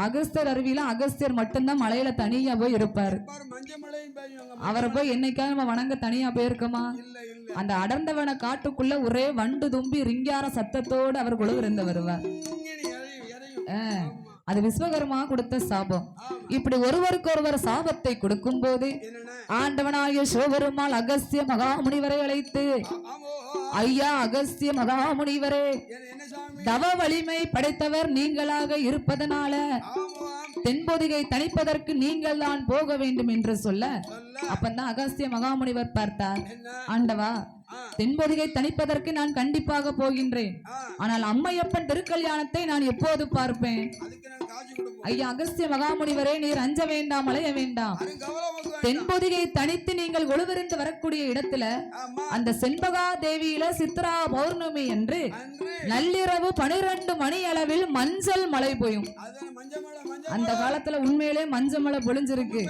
அகஸ்தியர் அருவியில அகஸ்தியர் மட்டும்தான் மலையில தனியா போய் இருப்பாரு. பாரு மஞ்சள் மலையும் பெய்யும் அவரை போய் என்னைக்காவது நம்ம வணங்க தனியா போயிருக்கோமா? இல்ல இல்ல அந்த அடர்ந்தவன காட்டுக்குள்ள ஒரே வண்டு தும்பி ரிங்கார சத்தத்தோடு அவர் கொலுவிருந்து வருவார். இறையும் இறையும் அது விஸ்வகர்மா கொடுத்த சாபம். ஆமா இப்படி ஒருவருக்கு ஒருவர் சாபத்தை கொடுக்கும் போது என்னன்னா ஆண்டவனாகிய சிவபெருமாள் அகஸ்திய மகாமுனிவரை அழைத்து, ஆமோ ஐயா அகஸ்திய மகாமுனிவரே, என்ன சாமி தவ வலிமை படைத்தவர் நீங்களாக இருப்பதனால ஆமா தென்பொதிகை தணிப்பதற்கு நீங்கள் தான் போக வேண்டும் என்று சொல்ல, சொல்ல அப்பந்தான் அகஸ்திய மகாமுனிவர் பார்த்தார், என்ன ஆண்டவா தென்பொதிகை தணிப்பதற்கு நான் கண்டிப்பாக போகின்றேன். ஆனால் அம்மையப்பன் திருக்கல்யாணத்தை நான் எப்போது பார்ப்பேன்? அதுக்கு நான் காசு கொடுப்போம் ஐயா அகஸ்திய மகாமுனிவரே, நீர் அஞ்ச வேண்டாம், அலைய வேண்டாம். தென்பொதிகை தனித்து நீங்கள் ஒளிவிருந்து வரக்கூடிய இடத்துல ஆமா அந்த செண்பகா தேவியில சித்ரா பௌர்ணமி என்று அன்று நள்ளிரவு 12 மணி அளவில் மஞ்சள் மழை பொய்யும். அதான் மஞ்சள் மலை மஞ்சள் அந்த காலத்துல உண்மையிலே மஞ்சள் மழை பொழிஞ்சிருக்கு,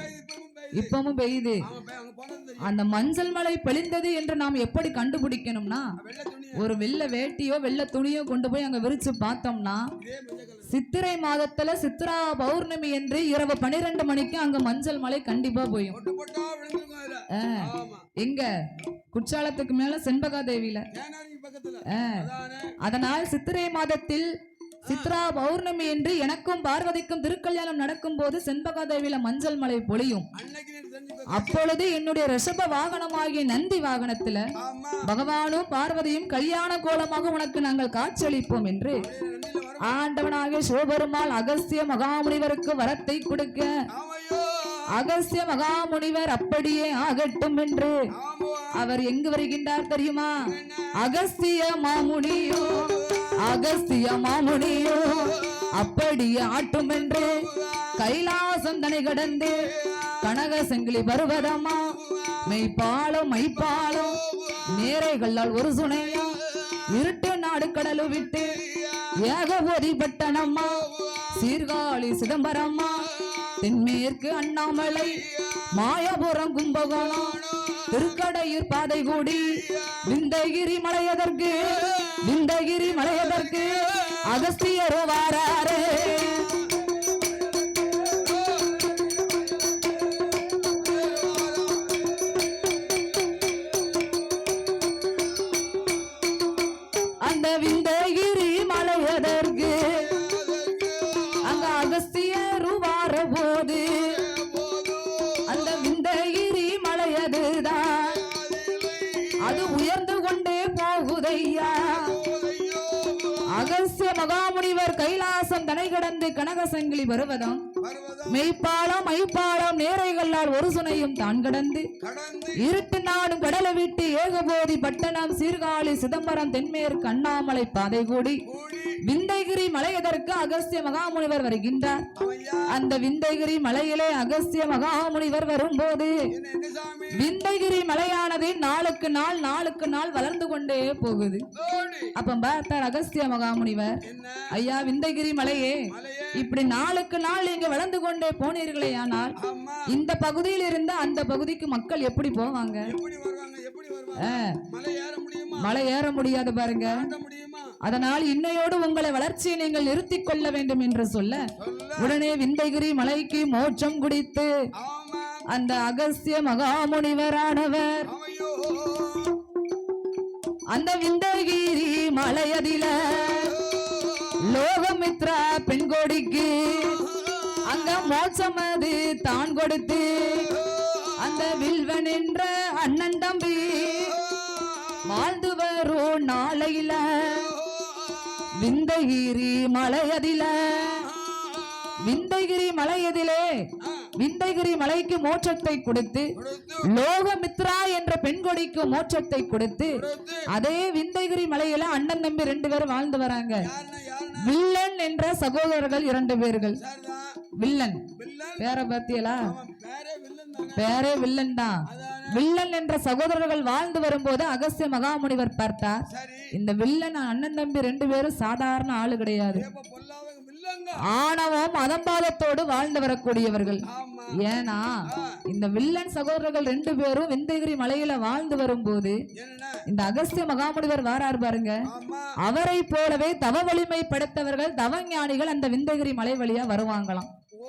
இப்பவும் பெய்யுது. ஆமா அங்க போனது தெரியும் அந்த மஞ்சள் மழை பொழிந்தது என்று நாம் எப்படி கண்டுபிடிக்கணும்னா, வெள்ளை துணி ஒரு வெள்ளை வேட்டியோ வெள்ளை துணியோ கொண்டு போய் அங்க விரிச்சு பார்த்தோம்னா, இதே மஞ்சள் கலர் சித்திரை மாதத்துல சித்ரா பௌர்ணமி என்று இரவு 12 மணிக்கு அங்க மஞ்சள் மழை கண்டிப்பா பொய்யும். பொட்டு பொட்டா விழுந்திருக்கும் அதுல ஆமா எங்க குற்றாலத்துக்கு மேல செண்பகா தேவியில. ஏனாரி பக்கத்துல அதானே அதனால் சித்திரை மாதத்தில் சித்ரா பௌர்ணமி என்று எனக்கும் பார்வதிக்கும் திருக்கல்யாணம் நடக்கும் போது செண்பகா தேவியில மஞ்சள் மலை பொழியும். அன்னைக்கு நீ தெரிஞ்சுக்கோ அப்பொழுது என்னுடைய ரிஷப வாகனமாகிய நந்தி வாகனத்துல ஆமா பகவானும் பார்வதியும் கல்யாண கோலமாக உனக்கு நாங்கள் காட்சியளிப்போம் என்று நன்றில வரும் ஆண்டவனாகிய சிவபெருமாள் அகஸ்திய மகாமுனிவருக்கு வரத்தை கொடுக்க, ஆமையோ அகஸ்திய மகாமுனிவர் அப்படியே ஆகட்டும் என்று ஆமோ அவர் எங்கு வருகின்றார் தெரியுமா? அகஸ்திய மாமுனியோ அகஸ்திய மாமுனியோ அப்படியே ஆட்டும் என்று கைலாசம் தனை கடந்து கனக செங்கிலி பருவதம்மா மெய்ப்பாலும் மைப்பாலும் நேரைகளால் ஒரு சுனையா இருட்டு நாடு கடலு விட்டு ஏகபோதி பட்டணம்மா சீர்காழி சிதம்பரம்மா தென்மேற்கு அண்ணாமலை மாயபுரம் கும்பகோணம் திருக்கடையூர் பாதை கூடி விந்தகிரி மலையதற்கு அகஸ்தியரோ வாராரே. அந்த விந்தகிரி மலையதற்கு அங்க அகஸ்தியரு வார போது அந்த விந்தகிரி மலையதுதான் அது உயர்ந்து கொண்டே போகுதையா. அகஸ்திய மகாமுனிவர் கைலாசம் தனை கடந்து கனகசங்கிலி பருவதம் மெய்ப்பாலம் மைப்பாலம் நேரைகளால் ஒரு சுனையும் தான் கடந்து இருட்டு நாடும் கடலை விட்டு ஏகபோதி பட்டணம் சீர்காழி சிதம்பரம் தென்மேற்கு அண்ணாமலை பாதை கூடி விந்தைகிரி மலையதற்கு அகஸ்திய மகாமுனிவர் வருகின்றார். அந்த விந்தைகிரி மலையிலே அகஸ்திய மகாமுனிவர் வரும்போது விந்தைகிரி மலையானது நாளுக்கு நாள் வளர்ந்து கொண்டே போகுது. அப்ப பார்த்தார் அகஸ்திய மகாமுனிவர், ஐயா விந்தைகிரி மலையே, இப்படி நாளுக்கு நாள் நீங்க வளர்ந்து கொண்டே போனீர்களே, ஆனால் இந்த பகுதியில் இருந்து அந்த பகுதிக்கு மக்கள் எப்படி போவாங்க? மலை ஏற முடியாது பாருங்க. அதனால் இன்னையோடு உங்களை வளர்ச்சியை நீங்கள் நிறுத்திக் கொள்ள வேண்டும் என்று சொல்ல, உடனே விந்தைகிரி மலைக்கு மோட்சம் குடித்து அந்த அகஸ்திய மகாமுனிவரானவர் அந்த விந்தகிரி மலையதில லோகமித்ரா பெண்கோடிக்கு அங்க மோட்சம் அது தான் கொடுத்து அந்த வில்வன் என்ற அண்ணன் தம்பி வாழ்ந்து வரும் நாளையில விந்தகிரி மலையதிலே விந்தைகிரி மலைக்கு மோட்சத்தை கொடுத்து கொடுத்து லோகமித்ரா என்ற பெண்கொடிக்கு மோட்சத்தை கொடுத்து கொடுத்து அதே விந்தைகிரி மலையில அண்ணன் தம்பி 2 பேர் வாழ்ந்து வராங்க. யாருன்னா வில்லன் என்ற சகோதரர்கள் 2 பேர்கள். சரிதான் வில்லன் வில்லன் பேர பாத்தியலா? அவன் பேரே வில்லன் தானே பேரே வில்லன் தான். அதானே வில்லன் என்ற சகோதரர்கள் வாழ்ந்து வரும்போது அகஸ்திய மகாமுனிவர் பார்த்தார், சரி இந்த வில்லன் அண்ணன் தம்பி 2 பேரும் சாதாரண ஆளு கிடையாது. இப்ப பொல்லாதவங்க வில்லங்க ஆணவம் அதம்பாதத்தோடு வாழ்ந்து வரக்கூடியவர்கள். ஆமா ஏன்னா இந்த வில்லன் சகோதரர்கள் 2 பேரும் விந்தைகிரி மலையில வாழ்ந்து வரும்போது என்ன இந்த அகஸ்திய மகாமுனிவர் வாரார் பாருங்க. ஆமா அவரை போலவே தவ வலிமை படைத்தவர்கள் தவஞானிகள் அந்த விந்தைகிரி மலை வழியா வருவாங்களாம். ஓ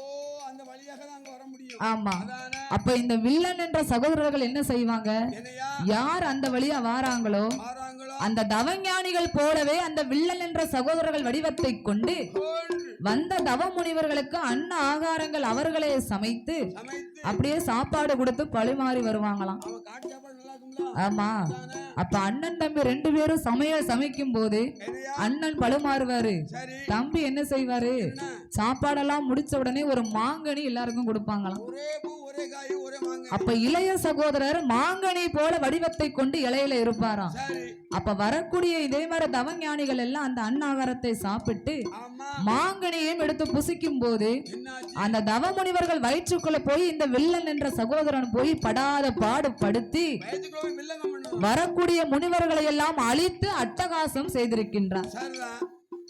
அந்த வழியாக தான் அங்க வர முடியும் ஆமா. அதானே அப்ப இந்த வில்லன் என்ற சகோதரர்கள் என்ன செய்வாங்க, என்னையா யார் அந்த வழியா வாராங்களோ மாறாங்களோ அந்த தவஞானிகள் போலவே அந்த வில்லன் என்ற சகோதரர்கள் வடிவத்தை கொண்டு கொன்று வந்த தவ முனிவர்களுக்கு அன்ன ஆகாரங்கள் அவர்களே சமைத்து சமைத்து அப்படியே சாப்பாடு கொடுத்து பழிமாறி வருவாங்களாம். அவன் காட்டு சாப்பாடு நல்லா இருக்கும்ல ஆமா. அதானே அப்ப அண்ணன் தம்பி 2 பேரும் சமையல் சமைக்கும் போது என்னையா அண்ணன் பழுமாறுவாரு, சரி தம்பி என்ன செய்வாரு, என்ன சாப்பாடெல்லாம் முடிச்ச உடனே ஒரு மாங்கனி எல்லாருக்கும் கொடுப்பாங்களாம். ஒரே பூ ஒரே காய் ஒரே மாங்க அப்ப இளைய சகோதரர் மாங்கனி போல வடிவத்தை கொண்டு இலையில இருப்பாராம். சரி அப்ப வரக்கூடிய இதே மாதிரி தவஞானிகள் எல்லாம் அந்த அன்னாகாரத்தை சாப்பிட்டு ஆமா மாங்கனியையும் எடுத்து புசிக்கும் போது என்னாச்சு அந்த தவமுனிவர்கள் வயிற்றுக்குள்ள போய் இந்த வில்லன் என்ற சகோதரன் போய் படாத பாடு படுத்தி வயிற்றுக்குள்ள போய் வில்லங்க பண்ணுவோம் வரக்கூடிய முனிவர்களை எல்லாம் அழித்து அட்டகாசம் செய்திருக்கின்றார். சரிதான்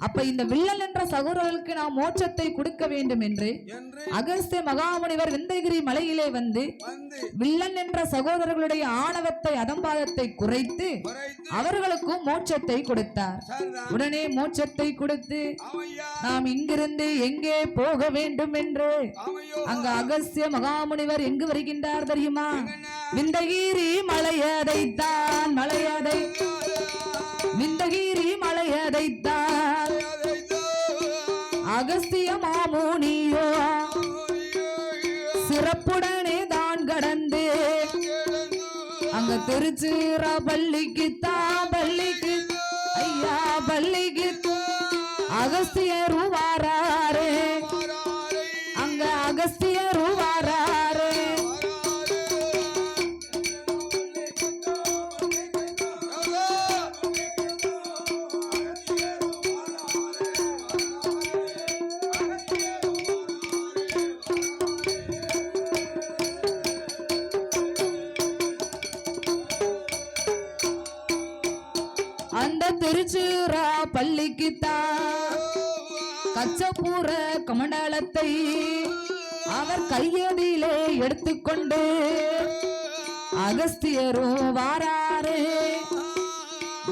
அப்ப இந்த வில்லன் என்ற சகோதரர்களுக்கு நாம் மோட்சத்தை கொடுக்க வேண்டும் என்று என்று அகஸ்திய மகாமுனிவர் விந்தைகிரி மலையிலே வந்து வந்து வில்லன் என்ற சகோதரர்களுடைய ஆணவத்தை அதம்பாதத்தை குறைத்து குறைத்து அவர்களுக்கும் மோட்சத்தை கொடுத்தார். சரிதான் உடனே மோட்சத்தை கொடுத்து ஆமையா நாம் இங்கிருந்து எங்கே போக வேண்டும் என்று ஆமையோ அங்க அகஸ்திய மகாமுனிவர் எங்கு வருகின்றார் தெரியுமா? எங்கண்ணா விந்தகிரி மலையதைத்தான் மலையதை விந்தகிரி மலையதைத்தான் அகஸ்திய மாமுனியோ சிறப்புடனே தான் கடந்து அங்க திருச்சிராப்பள்ளிக்கு தான் பள்ளிக்கு ஐயா பள்ளிக்கு அகஸ்தியர் வாராரே அங்க அகஸ்தியர் வாராரே. அந்த திருச்சிராப்பள்ளிக்கு தான் கச்சபூர கமண்டலத்தை அவர் கையடியிலே எடுத்துக்கொண்டு அகஸ்தியரும் வாராரே.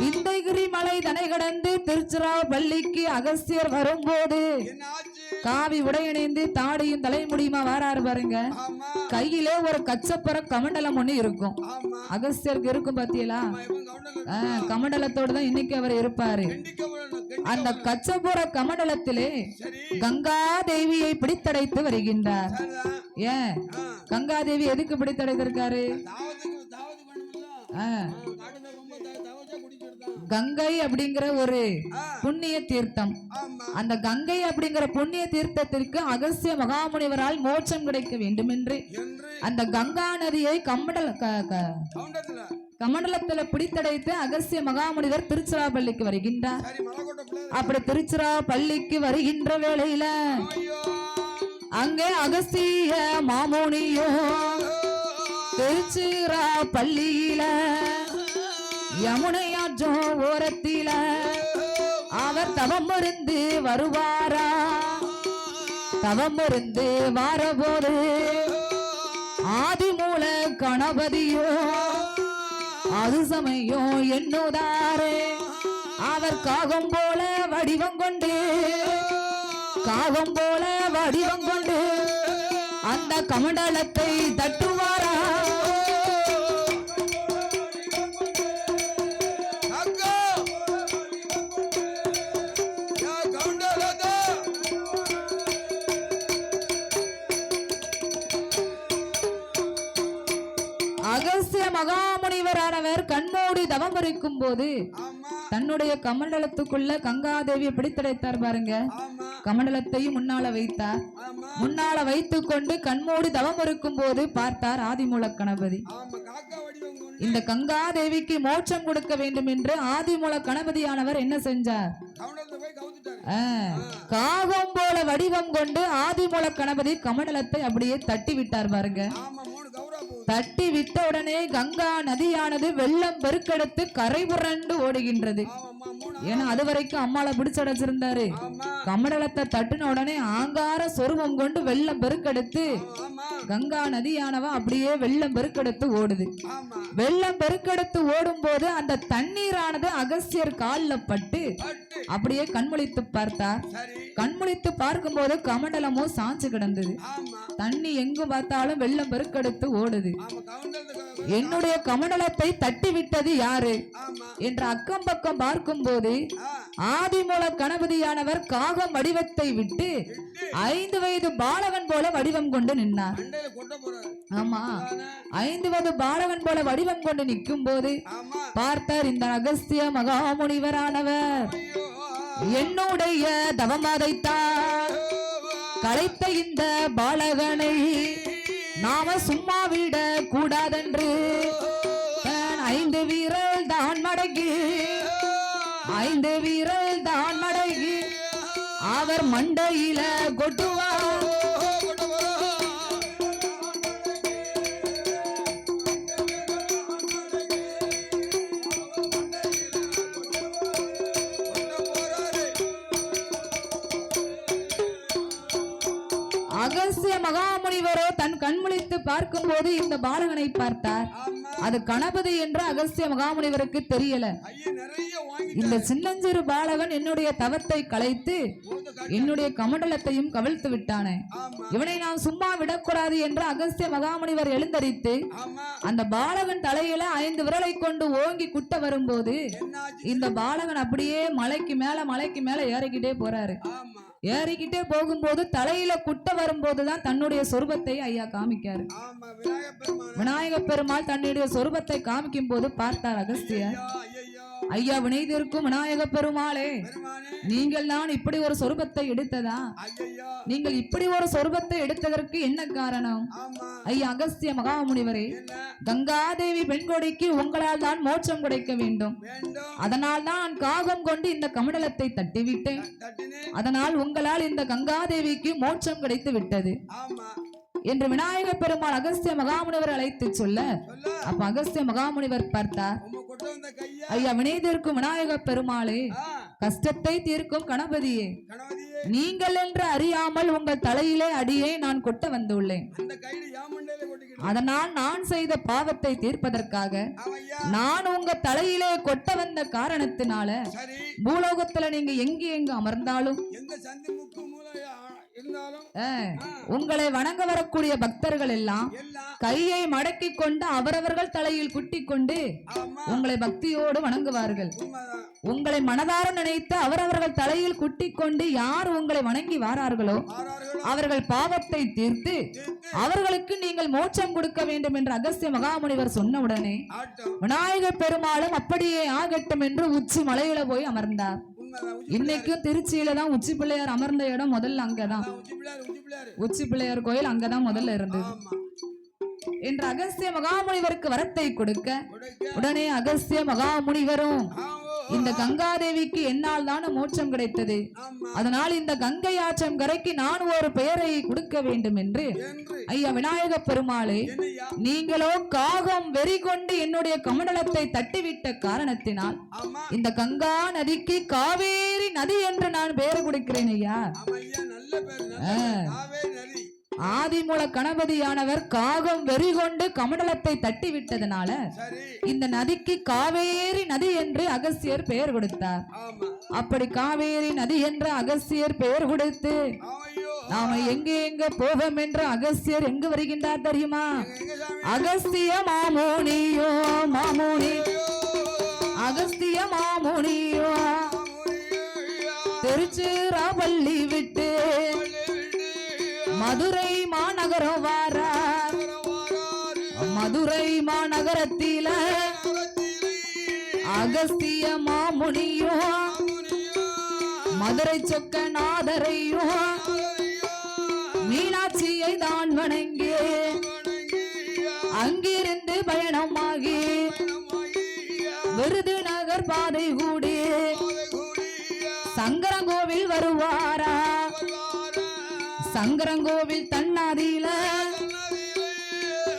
விந்தைகிரி மலை தனை கடந்து திருச்சிராப்பள்ளிக்கு அகஸ்தியர் வரும்போது என்னாச்சு காவி உடையணிந்து தாடியும் தலைமுடியுமா வாராரு பாருங்க. ஆமா கையிலே ஒரு கச்சப்புற கமண்டலம் ஒண்ணு இருக்கும். ஆமா அகஸ்தியருக்கு இருக்கும் பாத்தீங்களா? இவன் கவுண்டல கமண்டலத்தோடு தான் இன்னைக்கு அவர் இருப்பாரு. கண்டிக்க விடணும் அந்த கச்சபுர கமண்டலத்திலே சரி கங்கா தேவியை பிடித்தடைத்து வருகின்றார். சரிதான் ஏன் கங்கா தேவி எதுக்கு பிடித்தடைத்திருக்காரு? தாவது பண்ணுமில்ல காட்டுல ரொம்ப தவச்சா குடிச்சிட்டு தான் கங்கை அப்படிங்கிற ஒரு புண்ணிய தீர்த்தம். ஆமா அந்த கங்கை அப்படிங்கிற புண்ணிய தீர்த்தத்திற்கு அகஸ்திய மகாமுனிவரால் மோட்சம் கிடைக்க வேண்டும் என்று என்று அந்த கங்கா நதியை கவுண்டத்துல கமண்டலத்துல பிடித்தடைத்து அகஸ்திய மகாமுனிவர் திருச்சிராப்பள்ளிக்கு வருகின்றார். சரி மலைக்கோட்டை பிள்ளை அப்படி திருச்சிராப்பள்ளிக்கு வருகின்ற வேளையில ஐயோ அங்கே அகஸ்திய மாமுனியோ திருச்சிராப்பள்ளியில யமுனையாற்றோ ஓரத்தில அவர் தவம் இருந்து வருவாரா. தவம் இருந்து வாரபோது ஆதிமூல கணபதியோ அது சமயம் எண்ணுதாரே. அவர் காகம் போல வடிவம் கொண்டு அந்த கமண்டலத்தை தட்டுவாரா. அக்கா யா கவுண்டலதா அகஸ்திய மகாமுனிவரானவர் கண்மூடி தவம் இருக்கும் போது ஆமா தன்னுடைய கமண்டலத்துக்குள்ள கங்காதேவியை பிடித்தடைத்தார் பாருங்க. ஆமா கமண்டலத்தையும் முன்னால வைத்தார். ஆமா முன்னால வைத்துக் கொண்டு கண்மூடி தவம் இருக்கும் போது பார்த்தார் ஆதிமூல கணபதி. ஆமா காக்கா வடிவம் கொண்டு இந்த கங்கா தேவிக்கு மோட்சம் கொடுக்க வேண்டும் என்று ஆதிமூல கணபதியானவர் என்ன செஞ்சார்? கமண்டலத்தை போய் கவுத்துட்டாரு. காகம் போல வடிவம் கொண்டு ஆதிமூல கணபதி கமண்டலத்தை அப்படியே தட்டி விட்டார் பாருங்க. ஆமா 3 கௌரா போகுது. தட்டி விட்ட உடனே கங்கா நதியானது வெள்ளம் பெருக்கெடுத்து கரை புரண்டு ஓடுகின்றது. ஆமா 3 ஏன்னா அது வரைக்கும் அம்மாளை பிடிச்சடைச்சிருந்தாரு. ஆமா கமண்டலத்தை தட்டின உடனே ஆங்கார சொருபம் கொண்டு வெள்ளம் பெருக்கெடுத்து ஆமா கங்கா நதியானவ அப்படியே வெள்ளம் பெருக்கெடுத்து ஓடுது. ஆமா வெள்ளம் பெருக்கெடுத்து ஓடும் போது அந்த தண்ணீரானது அகஸ்தியர் காலில் பட்டு பட்டு அப்படியே கண்முழித்து பார்த்தார். சரி கண்முழித்து பார்க்கும்போது கமண்டலமோ சாஞ்சு கிடந்தது. ஆமா தண்ணி எங்கு பார்த்தாலும் வெள்ளம் பெருக்கெடுத்து ஓடுது. ஆமா கமண்டலத்தை என்னுடைய கமண்டலத்தை தட்டி விட்டது யாரு ஆமா என்று அக்கம் பக்கம் பார்க்கும் போது ஆ ஆதிமூல கணபதியானவர் காகம் வடிவத்தை விட்டு 5 வயது பாலகன் போல வடிவம் கொண்டு நின்னார். அண்டையில கொட்ட போறாரு. ஆமா 5 வயது பாலகன் போல வடிவம் கொண்டு நிற்கும் போது ஆமா பார்த்தார் இந்த அகஸ்திய மகாமுனிவரானவர் ஐயோ என்னுடைய தவமதைத்தார் களைத்த இந்த பாலகனை நாம சும்மா விட கூடாதென்று 5 வீரல் தான் மடங்கி 5 வீரல் தான் மடங்கி அவர் மண்டையில கொட்டுவார். கொட்ட போறாரு. அகஸ்திய மகாமுனிவரோ தன் கண்முழித்து பார்க்கும் போது இந்த பாலகனை பார்த்தார். ஆமா அது கணபதி என்று அகஸ்திய மகாமுனிவருக்கு தெரியல. ஐயா நிறைய வாங்கி இந்த சின்னஞ்சிறு பாலகன் என்னுடைய தவத்தை கலைத்து என்னுடைய கமண்டலத்தையும் கவிழ்த்து விட்டானே, ஆமா இவனை நாம் சும்மா விடக்கூடாது என்று அகஸ்திய மகாமுனிவர் எழுந்தரித்து ஆமா அந்த பாலகன் தலையில 5 விரலை கொண்டு ஓங்கி குட்ட வரும்போது என்னாச்சு? இந்த பாலகன் அப்படியே மலைக்கு மேல ஏறிக்கிட்டே போறாரு. ஆமா ஏறிக்கிட்டே போகும்போது தலையில குட்ட வரும்போதுதான் தன்னுடைய சொரூபத்தை ஐயா காமிக்காரு. ஆமா விநாயகப் பெருமான் விநாயக பெருமாள் தன்னுடைய சொரூபத்தை காமிக்கும் போது பார்த்தார் அகஸ்தியர். ஐயோ ஐயா வினைதிருக்கும் விநாயக பெருமாளே, பெருமானே நீங்கள் நான் இப்படி ஒரு சொரூபத்தை எடுத்ததா? ஐயோ நீங்கள் இப்படி ஒரு சொரூபத்தை எடுத்ததற்கு என்ன காரணம்? ஆமா ஐயா அகஸ்திய மகாமுனிவரே, என்ன கங்காதேவி பெண்கொடிக்கு உங்களால் தான் மோட்சம் கிடைக்க வேண்டும். வேண்டும் அதனால் தான் காகம் கொண்டு இந்த கமண்டலத்தை தட்டிவிட்டேன். தட்டினே அதனால் உங்களால் இந்த கங்காதேவிக்கு மோட்சம் கிடைத்து விட்டது ஆமா என்று விநாயக பெருமாள் அகஸ்திய மகாமுனிவர் அழைத்து சொல்ல, சொல்ல அப்ப அகஸ்திய மகாமுனிவர் பார்த்தார். உம்ம கொட்ட வந்த கையா ஐயா வினைதிருக்கும் விநாயக பெருமாளே, ஆ கஷ்டத்தை தீர்க்கும் கணபதியே, கணவதியே நீங்கள் என்று அறியாமல் உங்கள் தலையிலே அடியை நான் கொட்ட வந்துள்ளேன். அந்த கையில யாமண்டையில கொட்டிக்கிட்டு அதனால் நான் செய்த பாவத்தை தீர்ப்பதற்காக ஆமையா நான் உங்க தலையிலே கொட்ட வந்த காரணத்தினால சரி பூலோகத்துல நீங்க எங்கு அமர்ந்தாலும் எந்த சந்தி முக்கு மூலையா இருந்தாலும் உங்களை வணங்க வரக்கூடிய பக்தர்கள் எல்லாம் எல்லாம் கையை மடக்கி கொண்டு அவரவர்கள் தலையில் குட்டி கொண்டு ஆமா உங்களை பக்தியோடு வணங்குவார்கள். உண்மைதான் உங்களை மனதார நினைத்து அவரவர்கள் தலையில் குட்டி கொண்டு யார் உங்களை வணங்கி வாரார்களோ ஆறார்களோ அவர்கள் பாவத்தை தீர்த்து தீர்த்து அவர்களுக்கு நீங்கள் மோட்சம் கொடுக்க வேண்டும் என்று அகஸ்திய மகாமுனிவர் சொன்ன உடனே ஆட்டம் விநாயக பெருமாளும் அப்படியே ஆகட்டும் என்று உச்சி மலையில போய் அமர்ந்தார். உண்மைதான் இன்னைக்கும் திருச்சியில தான் உச்சி பிள்ளையார் அமர்ந்த இடம் முதல்ல அங்கதான். உச்சி பிள்ளையாரு உச்சி பிள்ளையார் கோயில் அங்கதான் முதல்ல இருந்தது. ஆமா என்று அகஸ்திய மகாமுனிவருக்கு வரத்தை கொடுக்க உடைக்க உடனே அகஸ்திய மகாமுனிவரும் ஆவோ இந்த கங்காதேவிக்கு என்னால் தான மோட்சம் கிடைத்தது, ஆமா அதனால் இந்த கங்கை ஆற்றம் கரைக்கு நான் ஒரு பெயரை கொடுக்க வேண்டும் என்று என்று ஐயா விநாயக பெருமாளே, என்னையா நீங்களோ காகம் வெறி கொண்டு என்னுடைய கமண்டலத்தை தட்டிவிட்ட காரணத்தினால் ஆமா இந்த கங்கா நதிக்கு காவேரி நதி என்று நான் பெயர் கொடுக்கிறேன் ஐயா. ஆமையா நல்ல பேர் நல்ல காவே நதி ஆதிமூல கணபதியானவர் காகம் வெறி கொண்டு கமண்டலத்தை தட்டி விட்டதனால சரி இந்த நதிக்கு காவேரி நதி என்று அகஸ்தியர் பெயர் கொடுத்தார். ஆமா அப்படி காவேரி நதி என்று அகஸ்தியர் பெயர் கொடுத்து ஆமையோ நாம எங்க போவோம் என்று அகஸ்தியர் எங்கு வருகின்றார் தெரியுமா? எங்க சாமி அகஸ்திய மாமுனியோ மாமுனி, அகஸ்திய மாமுனியோ திருச்சிராப்பள்ளி விட்டு மதுரை மாநகரம் வாரார். மதுரை மாநகரத்தில அகஸ்திய மாமுனியோ மதுரை சொக்க நாதரையும் மீனாட்சியை தான் வணங்கி அங்கிருந்து பயணமாகி விருதுநகர் பாதை கூடி சங்கரங்கோவில் வருவாரா சங்கரங்கோவில் தன்னாதியில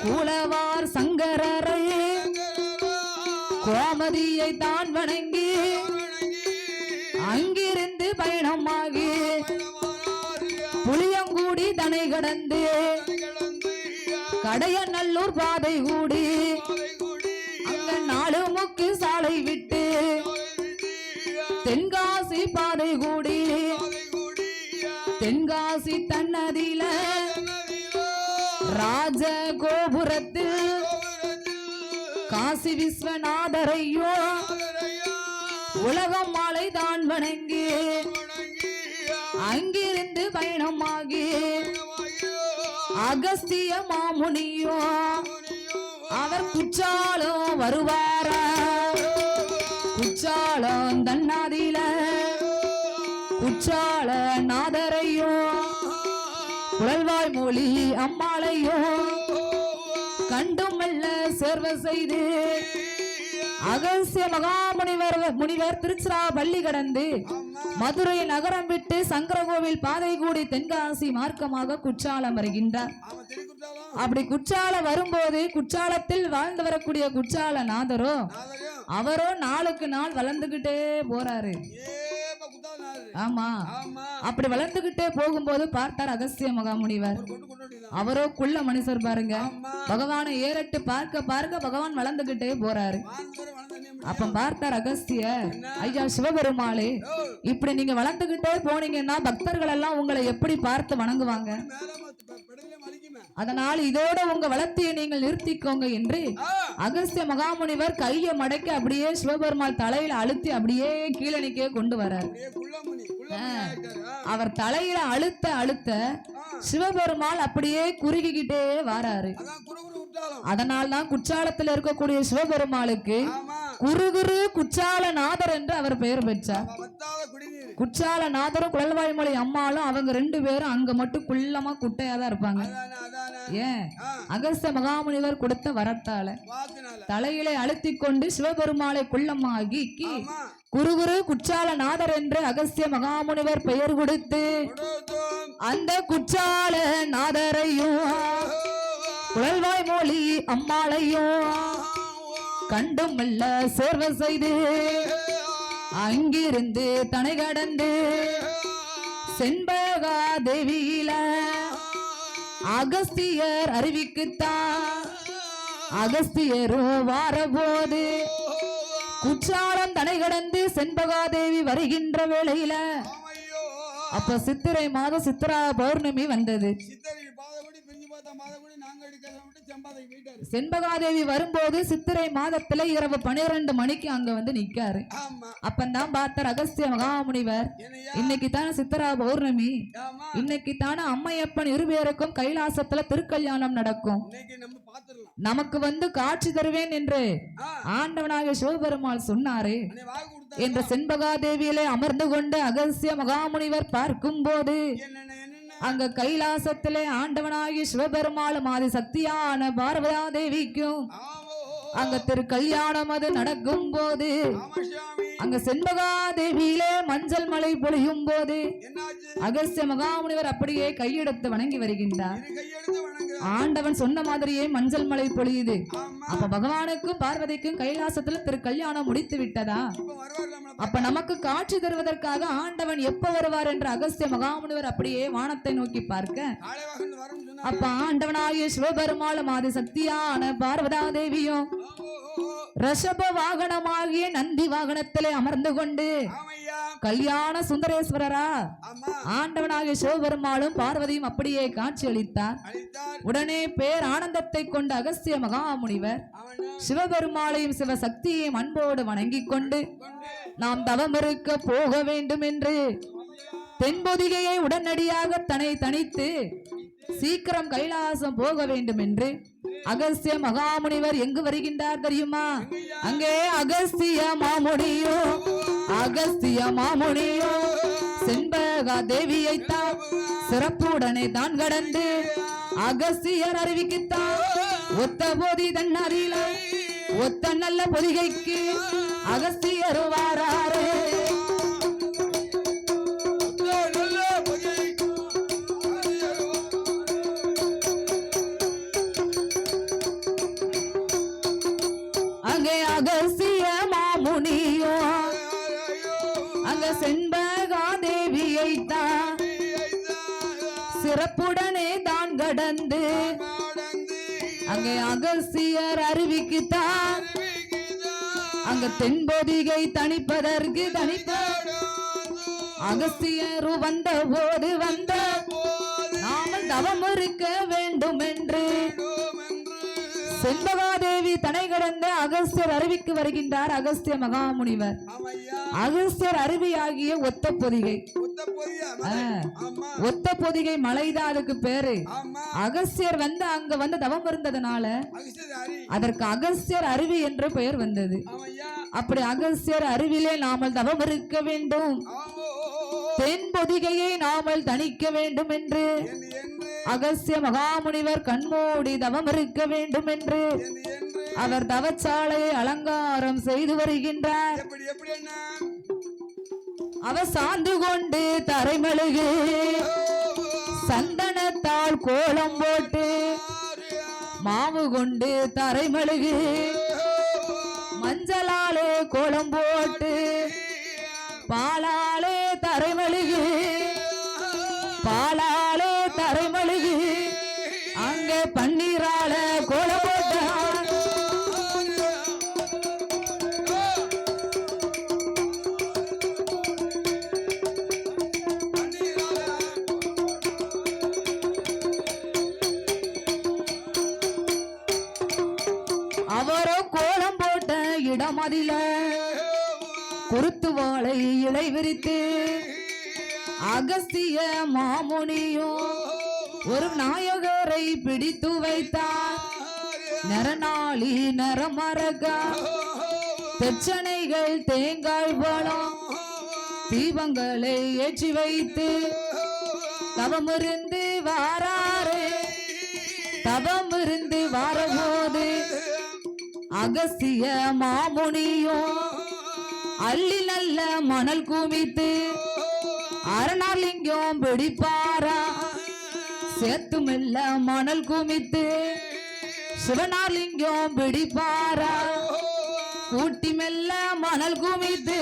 கூலவார் சங்கரரை கோமதியை தான் வணங்கி அங்கிருந்து பயணமாகி புளியங்குடி தனை கடந்து கடையநல்லூர் பாதை கூடி அங்க நாலு முக்கு சாலை விட்டு தென்காசி பாதை கூடி தென்காசி தன்னதியில ராஜ கோபுரத்தில் காசி விஸ்வநாதரையோ உலகம் மாலை தான் வணங்கி அங்கிருந்து பயணமாகி அகஸ்திய மாமுனியோ அவர் குற்றாலம் வருவாரா குற்றாலம் தன்னாதியில குற்றால நாதரையோ குழல்வாய் மொழி அம்மாளையோ கண்டும் மெல்ல சேர்வ செய்து அகஸ்திய முனிவர் திருச்சிராப்பள்ளி கடந்து மதுரை நகரம் விட்டு சங்கரகோவில் பாதை கூடி தென்காசி மார்க்கமாக குற்றாலம் வருகின்றார். அப்படி குற்றாலம் வரும்போது குற்றாலத்தில் வாழ்ந்து வரக்கூடிய குற்றால நாதரோ அவரோ நாளுக்கு நாள் வளர்ந்துகிட்டே போறாரு. ஆமா, அப்படி வளர்ந்துகிட்டே போகும்போது பார்த்தார் அகஸ்திய மகாமுனிவர். அவரோ குள்ள மனுஷர் பாருங்க, பகவானை ஏறட்டு பார்க்க பார்க்க பகவான் வளர்ந்துகிட்டே போறாரு. அப்ப பார்த்தார் அகஸ்தியர், ஐயா சிவபெருமாளே, இப்படி நீங்க வளர்ந்துகிட்டே போனீங்கன்னா பக்தர்கள் எல்லாம் உங்களை எப்படி பார்த்து வணங்குவாங்க? அதனால் இதோட உங்க வளர்த்தியை நீங்கள் நிறுத்திக்கோங்க என்று அகஸ்திய மகாமுனிவர் கையை மடக்கி அப்படியே சிவபெருமாள் தலையில அழுத்தி அப்படியே கீழனிக்கே கொண்டு வர்றார். அவர் தலையில அழுத்த அழுத்த சிவபெருமாள் அப்படியே குறுகிக்கிட்டே வாராரு. அதனால்தான் குற்றாலத்தில் இருக்கக்கூடிய சிவபெருமாளுக்கு குருகுரு குற்றாலநாதர் என்று அவர் பெயர் பெற்றார். குற்றாலநாதரும் குழல்வாய்மொழி அம்மாளும் அவங்க ரெண்டு பேரும் அங்க மட்டும் குள்ளமா குட்டையாதான் இருப்பாங்க. ஏன்? அகஸ்திய மகாமுனிவர் கொடுத்த வரத்தால தலையிலே அழுத்தி கொண்டு சிவபெருமாளை குள்ளமாகி குருகுரு குற்றாலநாதர் என்று அகஸ்திய மகாமுனிவர் பெயர் கொடுத்து அந்த குற்றால நாதரையும் குழல்வாய் மொழி அம்மாளையும் கண்டும் மெல்ல சேர்வ செய்து அங்கிருந்து தனை கடந்து செண்பகா தேவியில அகஸ்தியர் அறிவிக்குத்தான் அகஸ்தியரோ வாரபோது குற்றாலம் தனை கடந்து செண்பகாதேவி வருகின்ற வேளையில அப்ப சித்திரை மாதம் சித்ரா பௌர்ணமி வந்தது. செண்பகாதேவி வரும்போது சித்திரை மாதத்துல இரவு 12 மணிக்கு அங்க வந்து நிக்காரு. அப்பந்தான் பார்த்தார் அகஸ்திய மகாமுனிவர், இன்னைக்கு தானே சித்திரா பௌர்ணமி, இன்னைக்கு தானே அம்மையப்பன் இருவேருக்கும் கைலாசத்துல திருக்கல்யாணம் நடக்கும், நமக்கு வந்து காட்சி தருவேன் என்று ஆண்டவனாக சிவபெருமாள் சொன்னாரு என்ற செண்பகாதேவியிலே அமர்ந்து கொண்டு அகஸ்திய மகாமுனிவர் பார்க்கும் போது அங்க கைலாசத்திலே ஆண்டவனாகி சிவபெருமாளும் ஆதி சக்தியான பார்வதா தேவிக்கும் அங்க திருக்கல்யாணம் அது நடக்கும் போது அங்க செண்பகா தேவியிலே மஞ்சள் மலை பொழியும் போது அகஸ்திய மகாமுனிவர் அப்படியே கையெடுத்து வணங்கி வருகின்றார். ஆண்டவன் சொன்ன மாதிரியே மஞ்சள் மலை பொழியுது. அப்ப பகவானுக்கும் பார்வதிக்கும் கைலாசத்துல திருக்கல்யாணம் முடித்து விட்டதா? அப்ப நமக்கு காட்சி தருவதற்காக ஆண்டவன் எப்ப வருவார் என்று அகஸ்திய மகாமுனிவர் அப்படியே வானத்தை நோக்கி பார்க்க அப்ப ஆண்டவனாகிய சிவபெருமாளும் ஆதி சக்தியான பார்வதா தேவியும் ரிஷப வாகனமாகிய நந்தி வாகனத்திலே அமர்ந்து கொண்டு கல்யாண சுந்தரேஸ்வரரா ஆண்டவனாகிய சிவபெருமாளும் பார்வதியும் அப்படியே காட்சி அளித்தார். உடனே பேர் ஆனந்தத்தை கொண்ட அகஸ்திய மகாமுனிவர் சிவபெருமாளையும் சிவசக்தியையும் அன்போடு வணங்கிக் கொண்டு நாம் தவம் இருக்க போக வேண்டும் என்று தென்பொதிகையை உடனடியாக தன்னை தனித்து சீக்கிரம் கைலாசம் போக வேண்டும் என்று அகஸ்திய மகாமுனிவர் எங்கு வருகின்றார் தெரியுமா? அங்கே அகஸ்திய மாமுனியோ செண்பகா தேவியைத்தான் சிறப்புடனே தான் கடந்து அகஸ்தியர் அறிவிக்குத்தான் ஒத்த போதி தன்னறியில ஒத்த நல்ல பொதிகைக்கு அகஸ்தியர் வாராரே. அங்கே அகஸ்திய மாமுனியோ அங்க செண்பகா தேவியைத்தான் சிறப்புடனே தான் கடந்து அங்கே அகஸ்தியர் அறிவிக்குத்தான் அங்க தென்பொதிகை தணிப்பதற்கு அகஸ்தியர் வந்த போது நாமல் தவம் இருக்க வேண்டும் என்று செண்பகாதேவி தனை கடந்த அகஸ்தியர் அருவிக்கு வருகின்றார். அகஸ்திய மகாமுனிவர் அகஸ்தியர் அருவியாகிய ஒத்த பொதிகை. ஒத்த பொதிகை மலைதான் அதுக்கு பேரு. அகஸ்தியர் அங்க வந்து தவம் இருந்ததுனால அதற்கு அகஸ்தியர் அருவி என்று பெயர் வந்தது. அப்படி அகஸ்தியர் அருவிலே நாமல் தவம் இருக்க வேண்டும், தென் பொதிகையை நாமல் தணிக்க வேண்டும் என்று அகஸ்திய மகாமுனிவர் கண்மூடி தவம் இருக்க வேண்டும் என்று அவர் தவச்சாலையை அலங்காரம் செய்து வருகின்றார். அவர் சாந்து கொண்டு தரைமெழுகு சந்தனத்தால் கோலம் போட்டு மாவு கொண்டு தரைமெழுகு மஞ்சளாலே கோலம் போட்டு பாலாலே தரைமெழுகு பாலாலே தரைமெழுகு அங்கே பன்னீரால கோலம் போட்டார். அவரோ கோலம் போட்ட இடமதில குருத்து வாழை இலை விரித்து அகஸ்திய மாமுனியோ ஒரு நாயகரை பிடித்து வைத்தார். நரநாளி நரமரகா தெச்சனைகள் தேங்காய் பழம் தீபங்களை ஏற்றி வைத்து தவமிருந்து வாராரே. தவமிருந்து வாரபோது அகஸ்திய மாமுனியோ அள்ளி நல்ல மணல் குமித்து அரணாலிங்கம் பிடிப்பாரா. சேத்து மெல்ல மணல் குமித்து சிவனாலிங்கம் பிடிப்பாரா. கூட்டி மெல்ல மணல் குமித்து